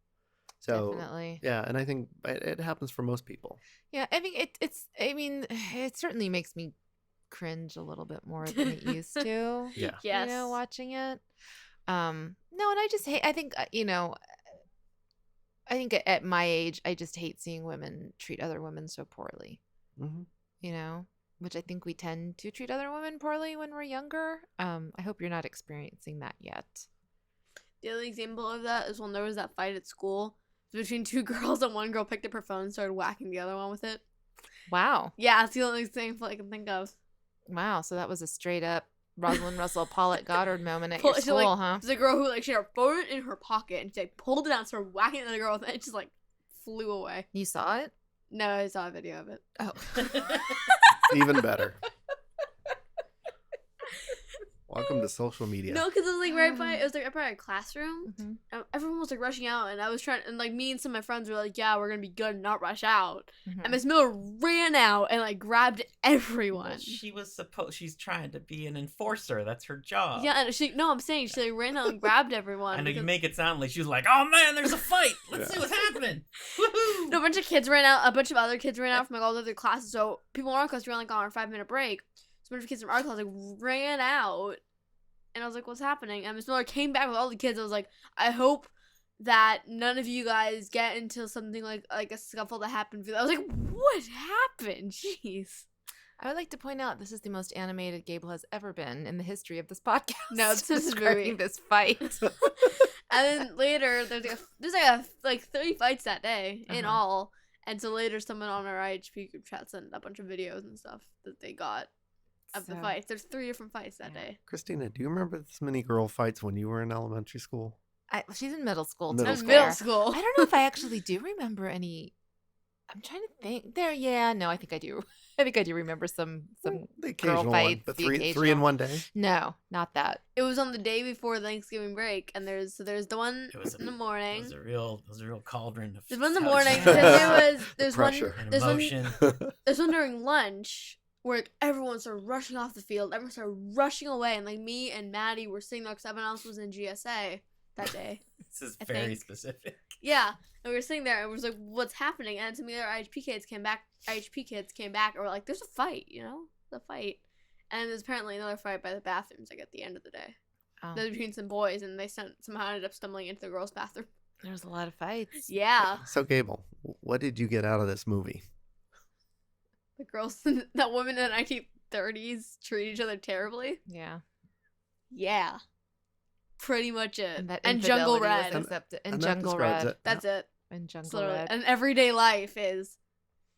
So, Definitely. yeah, and I think it happens for most people. Yeah, I think it's. I mean, it certainly makes me cringe a little bit more than it used to. Yeah. Yes. Watching it. No, and I just hate. I think I think at my age, I just hate seeing women treat other women so poorly. hmm Which I think we tend to treat other women poorly when we're younger. I hope you're not experiencing that yet. The other example of that is when there was that fight at school between two girls, and one girl picked up her phone and started whacking the other one with it. Wow. Yeah, it's the only example I can think of. Wow. So that was a straight up Rosalind Russell Paulette Goddard moment at Pull- your she, like, school, huh? There's a girl who like she had her phone in her pocket and she like pulled it out and started whacking at the girl and it just like flew away. You saw it? No, I saw a video of it. Oh. Even better. Welcome to social media. No, because it was like right by our classroom. Mm-hmm. And everyone was like rushing out, and I was trying, and like me and some of my friends were like, "Yeah, we're gonna be good and not rush out." Mm-hmm. And Miss Miller ran out and like grabbed everyone. Well, she's trying to be an enforcer. That's her job. Yeah, and I'm saying she like ran out and grabbed everyone. I know you because- make it sound like she was like, "Oh man, there's a fight. Let's see what's happening." Woohoo! No, a bunch of kids ran out. A bunch of other kids ran out from like all the other classes. So people in our class were like on our 5-minute break. So a bunch of kids from our class like ran out, and I was like, "What's happening?" And Miss Miller came back with all the kids. I was like, "I hope that none of you guys get into something like a scuffle that happened." I was like, "What happened?" Jeez. I would like to point out this is the most animated Gable has ever been in the history of this podcast. No, this is describing movie. this fight. And then later, there's like 30 fights that day in all. And so later, someone on our IHP group chat sent a bunch of videos and stuff that they got of the fights. There's 3 different fights that day. Christina, do you remember this many girl fights when you were in elementary school? She's in middle school. Middle to be school. fair. Middle school. I don't know if I actually do remember any. I'm trying to think. No, I think I do. I think I do remember some The girl occasional fights. one, but the three in occasional. one day. No, not that. It was on the day before Thanksgiving break, and there's the one in the morning. It was a real cauldron of. There's one in the how to morning. say it. Then there's one. Pressure. And There's one. emotion. There's one during lunch where like, everyone started rushing off the field. Everyone started rushing away, and like me and Maddie were sitting there because everyone else was in GSA that day. This is I very think. specific. Yeah, and we were sitting there, and it was like, "What's happening?" And some of the other IHP kids came back. And were like, "There's a fight, there's a fight." And there's apparently another fight by the bathrooms, like at the end of the day. Oh. That was between some boys, and they somehow ended up stumbling into the girls' bathroom. There was a lot of fights. Yeah, So, Gable, what did you get out of this movie? the girls, that women in the 1930s treat each other terribly. Yeah. Yeah, pretty much it. that And Jungle infidelity was Red. accepted. And And that Jungle describes Red. it. That's it. And Jungle So, Red. and everyday life is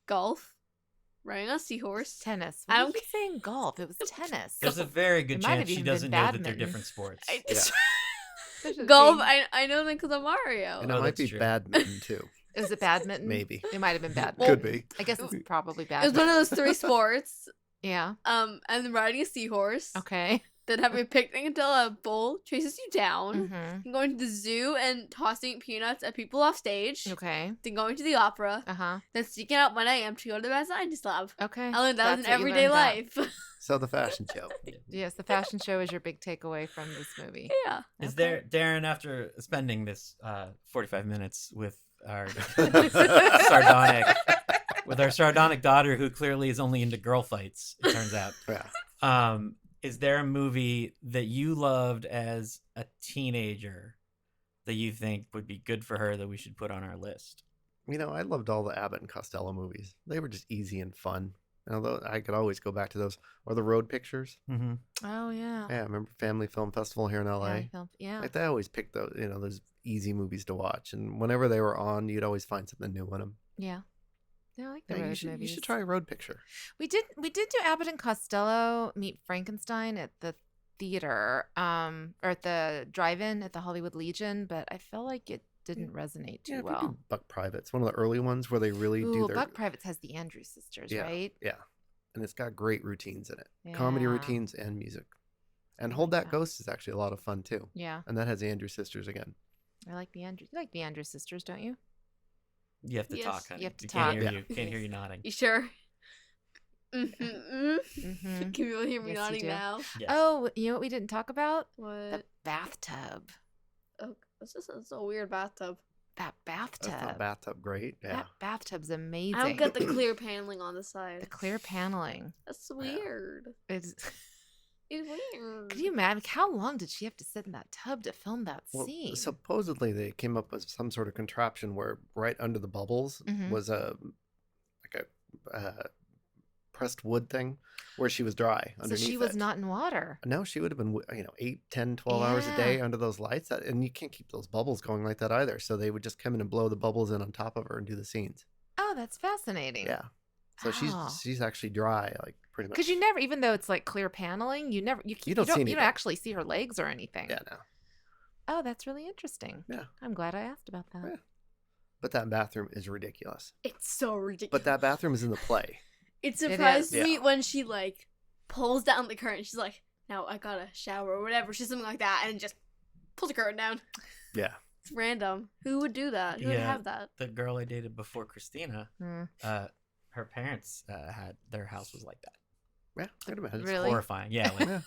golf, riding a seahorse. Tennis. I I don't don't keep saying golf. It was tennis. There's a very good It might have chance she even doesn't been know that they're badminton. different sports. I- There's a Golf, thing. I know that because of Mario. And Oh, it might that's be true. badminton, too. Is it badminton? Maybe. It might have been badminton. Could be. I guess it's probably It was badminton. one of those 3 sports. Yeah. And then riding a seahorse. Okay. Then having a picnic until a bull chases you down. Mm-hmm. Then going to the zoo and tossing peanuts at people off stage. Okay. Then going to the opera. Uh-huh. Then sneaking out 1 a.m. to go to the Bad Scientist Lab. Okay. I learned that was That's an what you everyday learned life. So, the fashion show. Yes, the fashion show is your big takeaway from this movie. Yeah. Is Okay. Darren, after spending this 45 minutes with our sardonic daughter, who clearly is only into girl fights, it turns out. Yeah. Is there a movie that you loved as a teenager that you think would be good for her that we should put on our list? I loved all the Abbott and Costello movies. They were just easy and fun. And although I could always go back to those. Or the road pictures. Mm-hmm. Oh, yeah. Yeah, I remember Family Film Festival here in LA. Yeah. Like, they always picked those easy movies to watch. And whenever they were on, you'd always find something new in them. Yeah. Yeah, I like the Yeah, road you movies. should try a road picture. We did do Abbott and Costello Meet Frankenstein at the theater, or at the drive-in at the Hollywood Legion, but I feel like it didn't resonate too Yeah, well. Buck Private's one of the early ones where they really do Ooh, their Buck Privates has the Andrews sisters, Yeah. right? Yeah. And it's got great routines in it. Comedy Yeah. routines and music. And I Hold like That that. Ghost is actually a lot of fun too. Yeah, And that has the Andrews sisters again. I like the Andrews. You like the Andrews sisters, don't you? You have to Yes, talk, honey. you have to Can't talk. hear you. Can't hear you nodding. You sure? Mm-hmm. Mm-hmm. Can people hear me Yes, you nodding do. now? Yes. Oh, you know what we didn't talk about? The What? bathtub. Oh, it's a weird bathtub. That That's bathtub. not bathtub great. Yeah. That bathtub's amazing. I don't get the clear paneling on the side. the clear paneling. That's weird. It's, It's weird. could you imagine how long did she have to sit in that tub to film that Well, scene? supposedly they came up with some sort of contraption where right under the bubbles Mhm. was a pressed wood thing where she was dry So underneath she was it. not in water. No, she would have been 8, 10, 12 hours a day Yeah. under those lights, and you can't keep those bubbles going like that either, so they would just come in and blow the bubbles in on top of her and do the scenes. Oh, that's fascinating. Yeah. So Wow. she's actually dry like pretty much. Because you never, even though it's like clear paneling, you don't see anything. you don't actually see her legs or anything. Yeah, no. Oh, that's really interesting. Yeah. I'm glad I asked about that. Yeah. But that bathroom is ridiculous. It's so ridiculous. But that bathroom is in the play. It surprised is. me Yeah. when she like pulls down the curtain. She's like, "Now I gotta shower" or whatever. She's something like that, and just pulls the curtain down. Yeah. It's random. Who would do that? Who would have that? The girl I dated before Christina, Hmm. her parents had their house was like that. Yeah, I can imagine. It's Really? horrifying. Yeah, like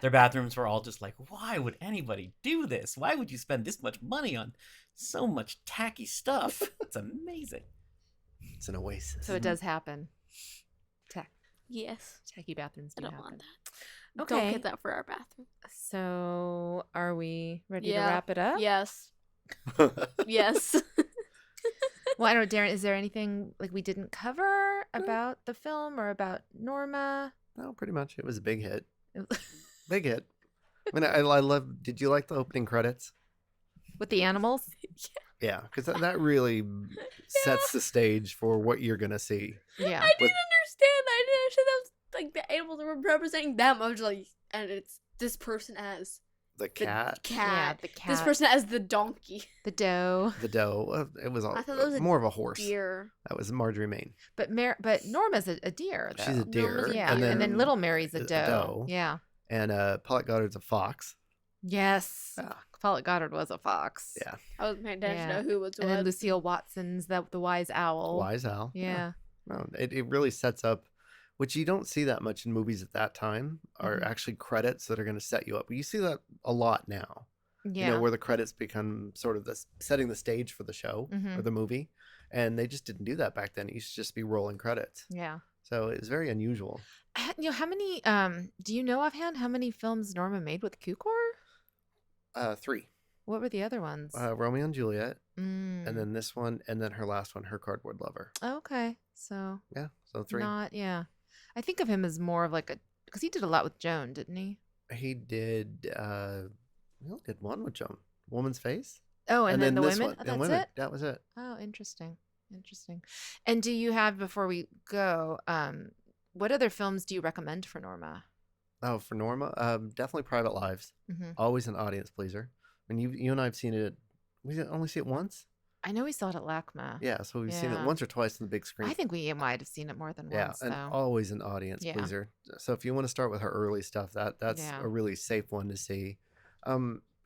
their bathrooms were all just like, why would anybody do this? Why would you spend this much money on so much tacky stuff? It's amazing. It's an oasis. So it does happen. Yes. Tacky bathrooms I do don't happen. want that. Okay. Don't get that for our bathroom. So are we ready to Yeah. wrap it up? Yes. Yes. Well, I don't know, Darin, is there anything like we didn't cover about the film or about Norma? No, pretty much. It was a big hit. Big hit. I mean, I love. Did you like the opening credits? With the animals? Yeah, because that really sets the stage for what you're gonna see. Yeah. I didn't understand. I didn't understand that was like the animals were representing them. I was like, and it's this person as The the cat, Yeah, cat. the cat. This person as the donkey. The doe. the doe. It was I thought that was a more of a horse. Deer. That was Marjorie Main. But Norma's a deer, though. She's a deer. Norma's a Yeah, deer. and then little Mary's a a doe. doe. Yeah. And Paulette Goddard's a fox. Yes. Yeah. Paulette Goddard was a fox. Yeah. I was paying attention Yeah. to who was And then what. Lucille Watson's the wise owl. Wise owl. Yeah. No, it really sets up, which you don't see that much in movies at that time, are Mhm. actually credits that are going to set you up. You see that a lot now. Yeah. You know, where the credits become sort of this setting the stage for the show or Mhm. the movie. And they just didn't do that back then. It used to just be rolling credits. Yeah. So it was very unusual. You know, how many do you know offhand how many films Norma made with Cukor? 3. What were the other ones? Romeo and Juliet, Mm. and then this one, and then her last one, Her Cardboard Lover. Okay. So Yeah, so 3. yeah. I think of him as more of like a, because he did a lot with Joan, didn't he? He did, he only did one with Joan. Woman's Face. Oh, and then the this women. one, Oh, and that's Women. it. That was it. Oh, interesting. And do you have, before we go, what other films do you recommend for Norma? Oh, for Norma, definitely Private Lives. Mm-hmm. Always an audience pleaser. I mean, you and I have seen it. We only see it once. I know we saw it at LACMA. Yeah, so we've seen it Yeah. once or twice on the big screen. I think we might have seen it more than Yeah, once. and though. always an audience Yeah. pleaser. So if you want to start with her early stuff, that's Yeah. a really safe one to see.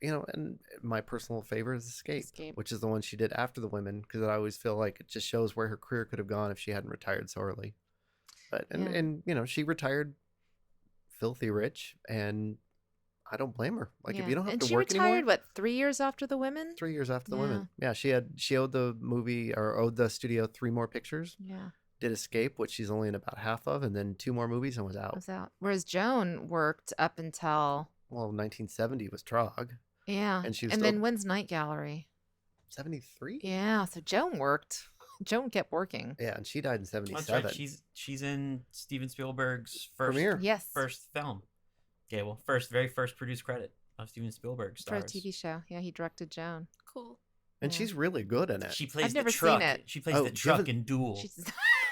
You know, and my personal favorite is Escape, which is the one she did after The Women, because I always feel like it just shows where her career could have gone if she hadn't retired so early. But and you know, she retired filthy rich, and I don't blame her. Like if you don't have and to she work retired, anymore. what, 3 years after The Women? 3 years after The Yeah. Women. Yeah, she owed the movie or owed the studio 3 more pictures. Yeah, Did Escape, which she's only in about half of, and then 2 more movies and was out. was out. Whereas Joan worked up until, Well, 1970 was Trog. yeah. And she was and still- then when's Night Gallery? 73? Yeah, so Joan worked. Joan kept working. Yeah, and she died in That's 77. right. She's in Steven Spielberg's first Premiere. Yes. first film. Yeah, well, very first produced credit of Steven Spielberg For a stars. TV show. Yeah, he directed Joan. Cool. And Yeah. she's really good in it. She plays I've never the seen truck. it. She plays Oh, the give truck it- in Duel. She's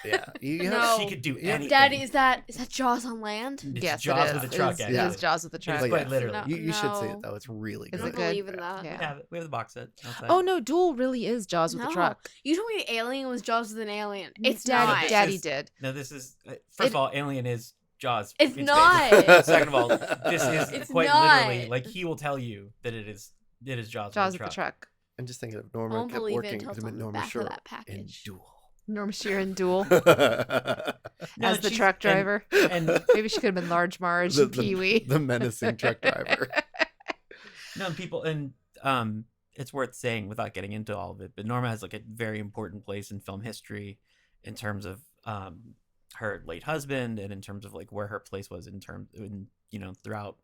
Yeah. You No. have, She could do Yeah. anything. Daddy, is that Jaws on land? It's yes, Jaws it is. with a truck. It is, actually. it is Jaws with a truck. It's But quite yeah. literally. you should see No. it, though. It's really Is I good. it don't good? believe in that. We Yeah. have it. We have the box set outside. Oh no, Duel really is Jaws with No. a truck. You told me Alien was Jaws with an alien. It's Daddy, not. This Daddy is- did. No, this is first of all, Alien is Jaws. It's in space. not. Second of all, this is It's quite not. literally like he will tell you that it is Jaws Jaws with with a the truck. truck. I'm just thinking of I Norma won't kept believe it working until because it's it on meant the Norma back of Shearer that in package. Duel. Norma Shearer in Duel No, as the she's- truck driver. and Maybe she could have been Large Marge and Pee Wee. the menacing truck driver. No, people, and it's worth saying without getting into all of it, but Norma has like a very important place in film history in terms of her late husband and in terms of like where her place was throughout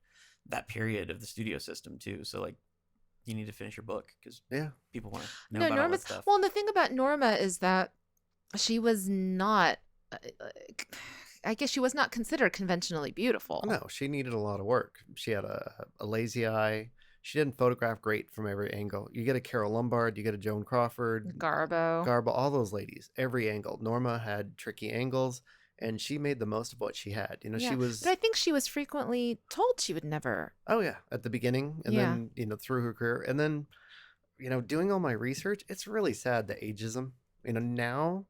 that period of the studio system too. So like you need to finish your book because Yeah. people want to know No, about all Norma's that stuff. well. And the thing about Norma is that she was not. I guess she was not considered conventionally beautiful. No, she needed a lot of work. She had a lazy eye. She didn't photograph great from every angle. You get a Carol Lombard, you get a Joan Crawford, Garbo. Garba, all those ladies, every angle. Norma had tricky angles, and she made the most of what she had. You know, Yeah. she was. But I think she was frequently told she would never. Oh yeah, at the beginning, and Yeah. then through her career, and then doing all my research, it's really sad the ageism. Now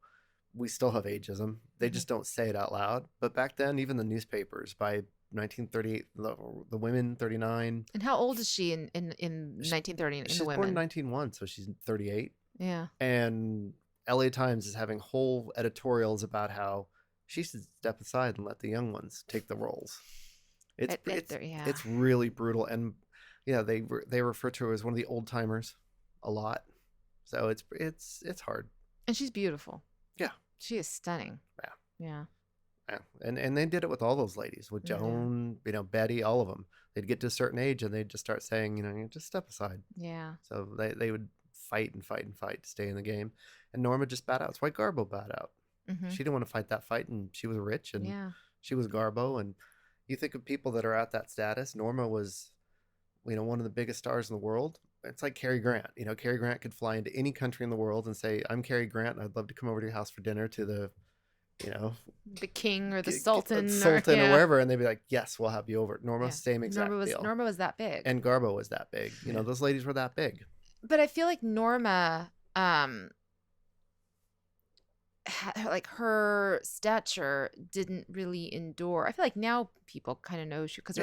we still have ageism. They just don't say it out loud. But back then, even the newspapers by 1938, the women 39. And how old is she in 1930 in She's the born women? in 1901, so she's 38. Yeah. And LA Times is having whole editorials about how she should step aside and let the young ones take the roles. It's really brutal, and they refer to her as one of the old timers a lot. So it's hard. And she's beautiful. Yeah. She is stunning. Yeah. Yeah. Yeah. And they did it with all those ladies, with Joan, Betty, all of them. They'd get to a certain age and they'd just start saying, just step aside. Yeah. So they would fight and fight and fight to stay in the game. And Norma just bowed out. It's why Garbo bowed out. Mm-hmm. She didn't want to fight that fight, and she was rich, and Yeah. she was Garbo. And you think of people that are at that status. Norma was, one of the biggest stars in the world. It's like Cary Grant. Cary Grant could fly into any country in the world and say, "I'm Cary Grant, and I'd love to come over to your house for dinner," to the, the king or the sultan, or wherever, and they'd be like, "Yes, we'll have you over." Norma, Yeah. same exact deal. Norma was that big. And Garbo was that big. Those ladies were that big. But I feel like Norma, like her stature didn't really endure. I feel like now people kind of know because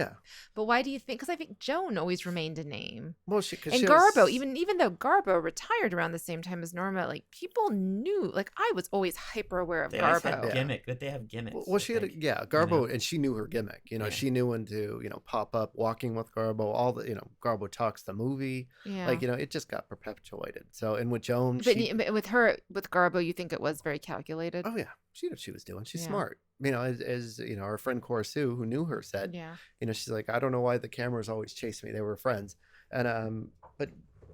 but why do you think? Because I think Joan always remained a name. Well, Garbo, even though Garbo retired around the same time as Norma, like people knew. Like I was always hyper aware of They always Garbo. had gimmick. That they have gimmicks. Well, she had Garbo, and she knew her gimmick. She knew when to pop up, Walking with Garbo. All the Garbo Talks, the movie. Yeah. Like it just got perpetuated. So, and with Joan, but with Garbo, you think it was very calculated. Oh yeah, she knew what she was doing. She's smart. As our friend Cora Sue, who knew her, said, she's like, I don't know why the cameras always chased me. They were friends. And but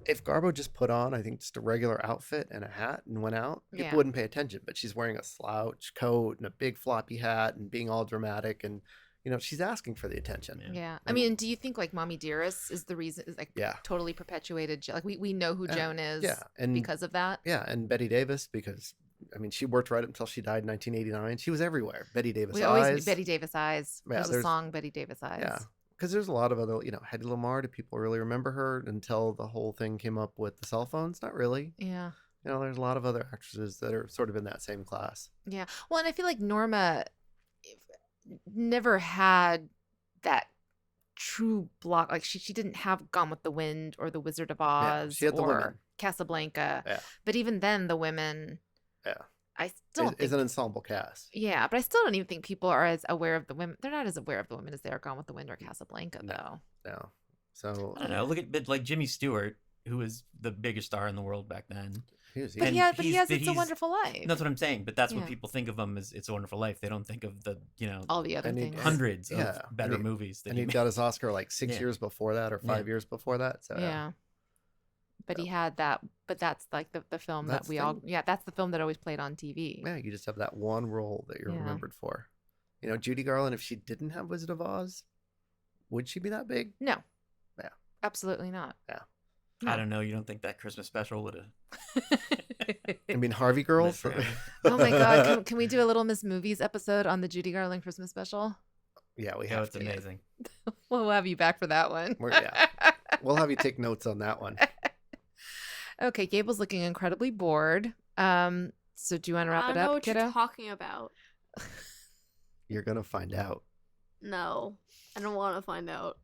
if Garbo just put on, I think, just a regular outfit and a hat and went out, people wouldn't pay attention. But she's wearing a slouch coat and a big floppy hat and being all dramatic, and she's asking for the attention. Yeah. I mean, do you think like Mommy Dearest is the reason, totally perpetuated? Like we know who Joan is and because of that. Yeah. And Betty Davis, because she worked right up until she died in 1989. She was everywhere. Betty Davis Eyes. We always knew Betty Davis Eyes. Yeah, there's a song, Betty Davis Eyes. Yeah. Because there's a lot of other, Hedy Lamarr. Do people really remember her until the whole thing came up with the cell phones? Not really. Yeah. There's a lot of other actresses that are sort of in that same class. Yeah. Well, and I feel like Norma never had that true block. Like she didn't have Gone with the Wind or The Wizard of Oz she had the or women. Casablanca. Yeah. But even then, the women. Yeah. I still is an ensemble cast. Yeah, but I still don't even think people are as aware of the women. They're not as aware of the women as they are Gone with the Wind or Casablanca, though. No. So I don't know. Look at like Jimmy Stewart, who was the biggest star in the world back then. He has It's a Wonderful Life. That's what I'm saying. But that's what people think of him as. It's a Wonderful Life. They don't think of the all the other things. Hundreds of better movies. And he got his Oscar like 6 years before that or 5 years before that. So yeah. But he had that. But that's like the film that we all. Yeah, that's the film that always played on TV. Yeah, you just have that one role that you're remembered for. Judy Garland, if she didn't have Wizard of Oz, would she be that big? No. Yeah. Absolutely not. Yeah. I don't know. You don't think that Christmas special would have? I mean, Harvey Girls. Oh my God! Can we do a Little Miss Movies episode on the Judy Garland Christmas special? Yeah, we have. It's amazing. We'll have you back for that one. We'll have you take notes on that one. Okay, Gable's looking incredibly bored. So do you want to wrap it up, I don't know what kiddo? you're talking about. You're gonna find out. No, I don't want to find out.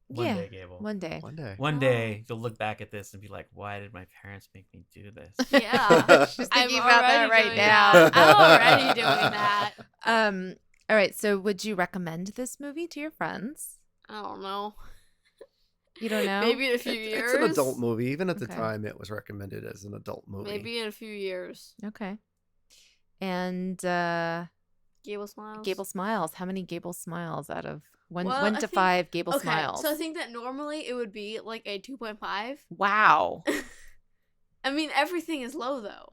One day, Gable. One day. One day, you'll look back at this and be like, "Why did my parents make me do this?" Yeah, she's I'm thinking about that already right doing now. that. I'm already doing that. All right. So, would you recommend this movie to your friends? I don't know. You don't know? Maybe in a few years. It's an adult movie. Even at the time, it was recommended as an adult movie. Maybe in a few years. Okay. And Gable Smiles. Gable Smiles. How many Gable Smiles out of one to 5 Gable okay, Smiles? So I think that normally it would be like a 2.5. Wow. I mean, everything is low though.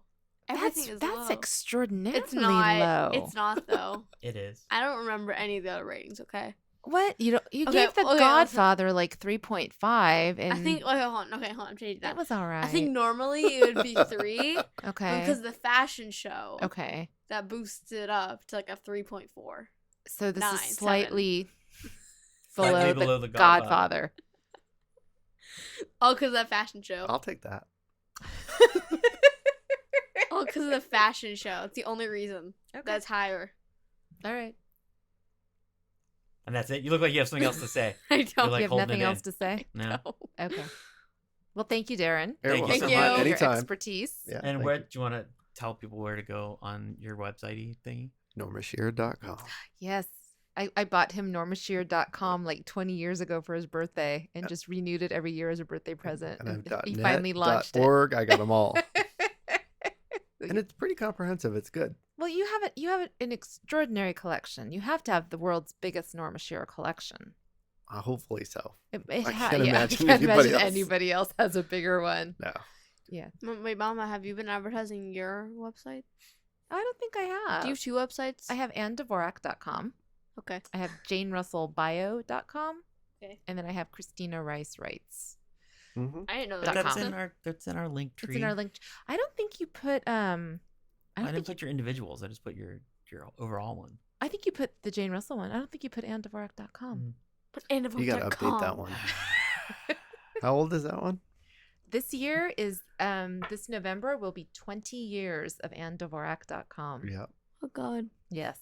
Everything is low. That's extraordinarily It's not. low. It's not though. It is. I don't remember any of the other ratings. Okay. What you Okay, gave The okay, Godfather like 3.5, and I think. Okay, hold on. I'm changing that was all right. I think normally it would be 3. Okay. Because the fashion show. Okay. that boosts it up to like a 3.4. So this 9, is 7. slightly Slightly below below the The Godfather. All because of that fashion show. I'll take that. All because of the fashion show. It's the only reason Okay. that's higher. All right. And that's it. You look like you have something else to say. I You're don't like You have holding nothing it else in. to say? No. know. Okay. Well, thank you, Darin. You're Thank you welcome. so much. For your Anytime. expertise. Yeah, And thank where you. do you want to tell people where to go on your website thingy? NormaShearer.com. Yes. I bought him normashearer.com like 20 years ago for his birthday and just renewed it every year as a birthday present. And I've he .net, finally launched .org. I got them all. it. And it's pretty comprehensive. It's good. Well, you have an extraordinary collection. You have to have the world's biggest Norma Shearer collection. Hopefully so. I can't imagine I can't anybody imagine else. anybody else has a bigger one. No. Yeah. Wait, Mama, have you been advertising your website? I don't think I have. Do you have 2 websites? I have AnnDvorak.com. Okay. I have JaneRussellBio.com. Okay. And then I have Christina Rice Writes. Mm-hmm. I didn't know But that. that's .com. in our link tree. It's in our link. I don't think you put I didn't put your individuals. I just put your overall one. I think you put the Jane Russell one. I don't think you put AnnDvorak.com. Mm. You got to update that one. How old is that one? This year is this November will be 20 years of AnnDvorak.com. Yeah. Oh God. Yes.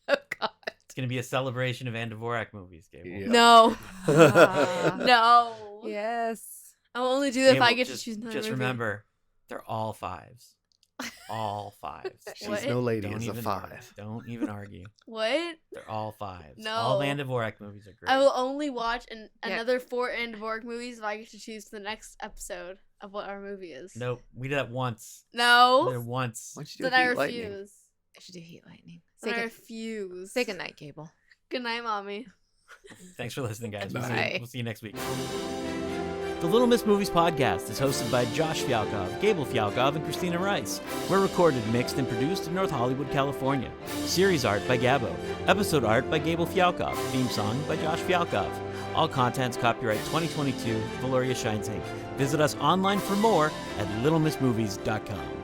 Oh God. It's gonna be a celebration of Anne Dvorak movies, Gable. Yeah. No. Ah. No. Yes. I'll only do that if I Gable, get just, to choose another Just movie. remember, they're all 5s. All 5s. She's What? no lady. Don't Is a even 5. Don't even argue. What? They're all 5s. No. All Anne Dvorak movies are great. I will only watch Yeah. another 4 Anne Dvorak movies if I get to choose the next episode of what our movie is. Nope. We did that once. We did No. it once. Why don't you do Then I Heat Lightning? refuse. I should do Heat Lightning. Then I refuse. Say goodnight, Gable. Good night, Mommy. Thanks for listening, guys. Bye. We'll see you next week. The Little Miss Movies podcast is hosted by Josh Fialkov, Gable Fialkov, and Christina Rice. We're recorded, mixed, and produced in North Hollywood, California. Series art by Gabo. Episode art by Gable Fialkov. Theme song by Josh Fialkov. All contents copyright 2022, Valoria Shines Inc. Visit us online for more at littlemissmovies.com.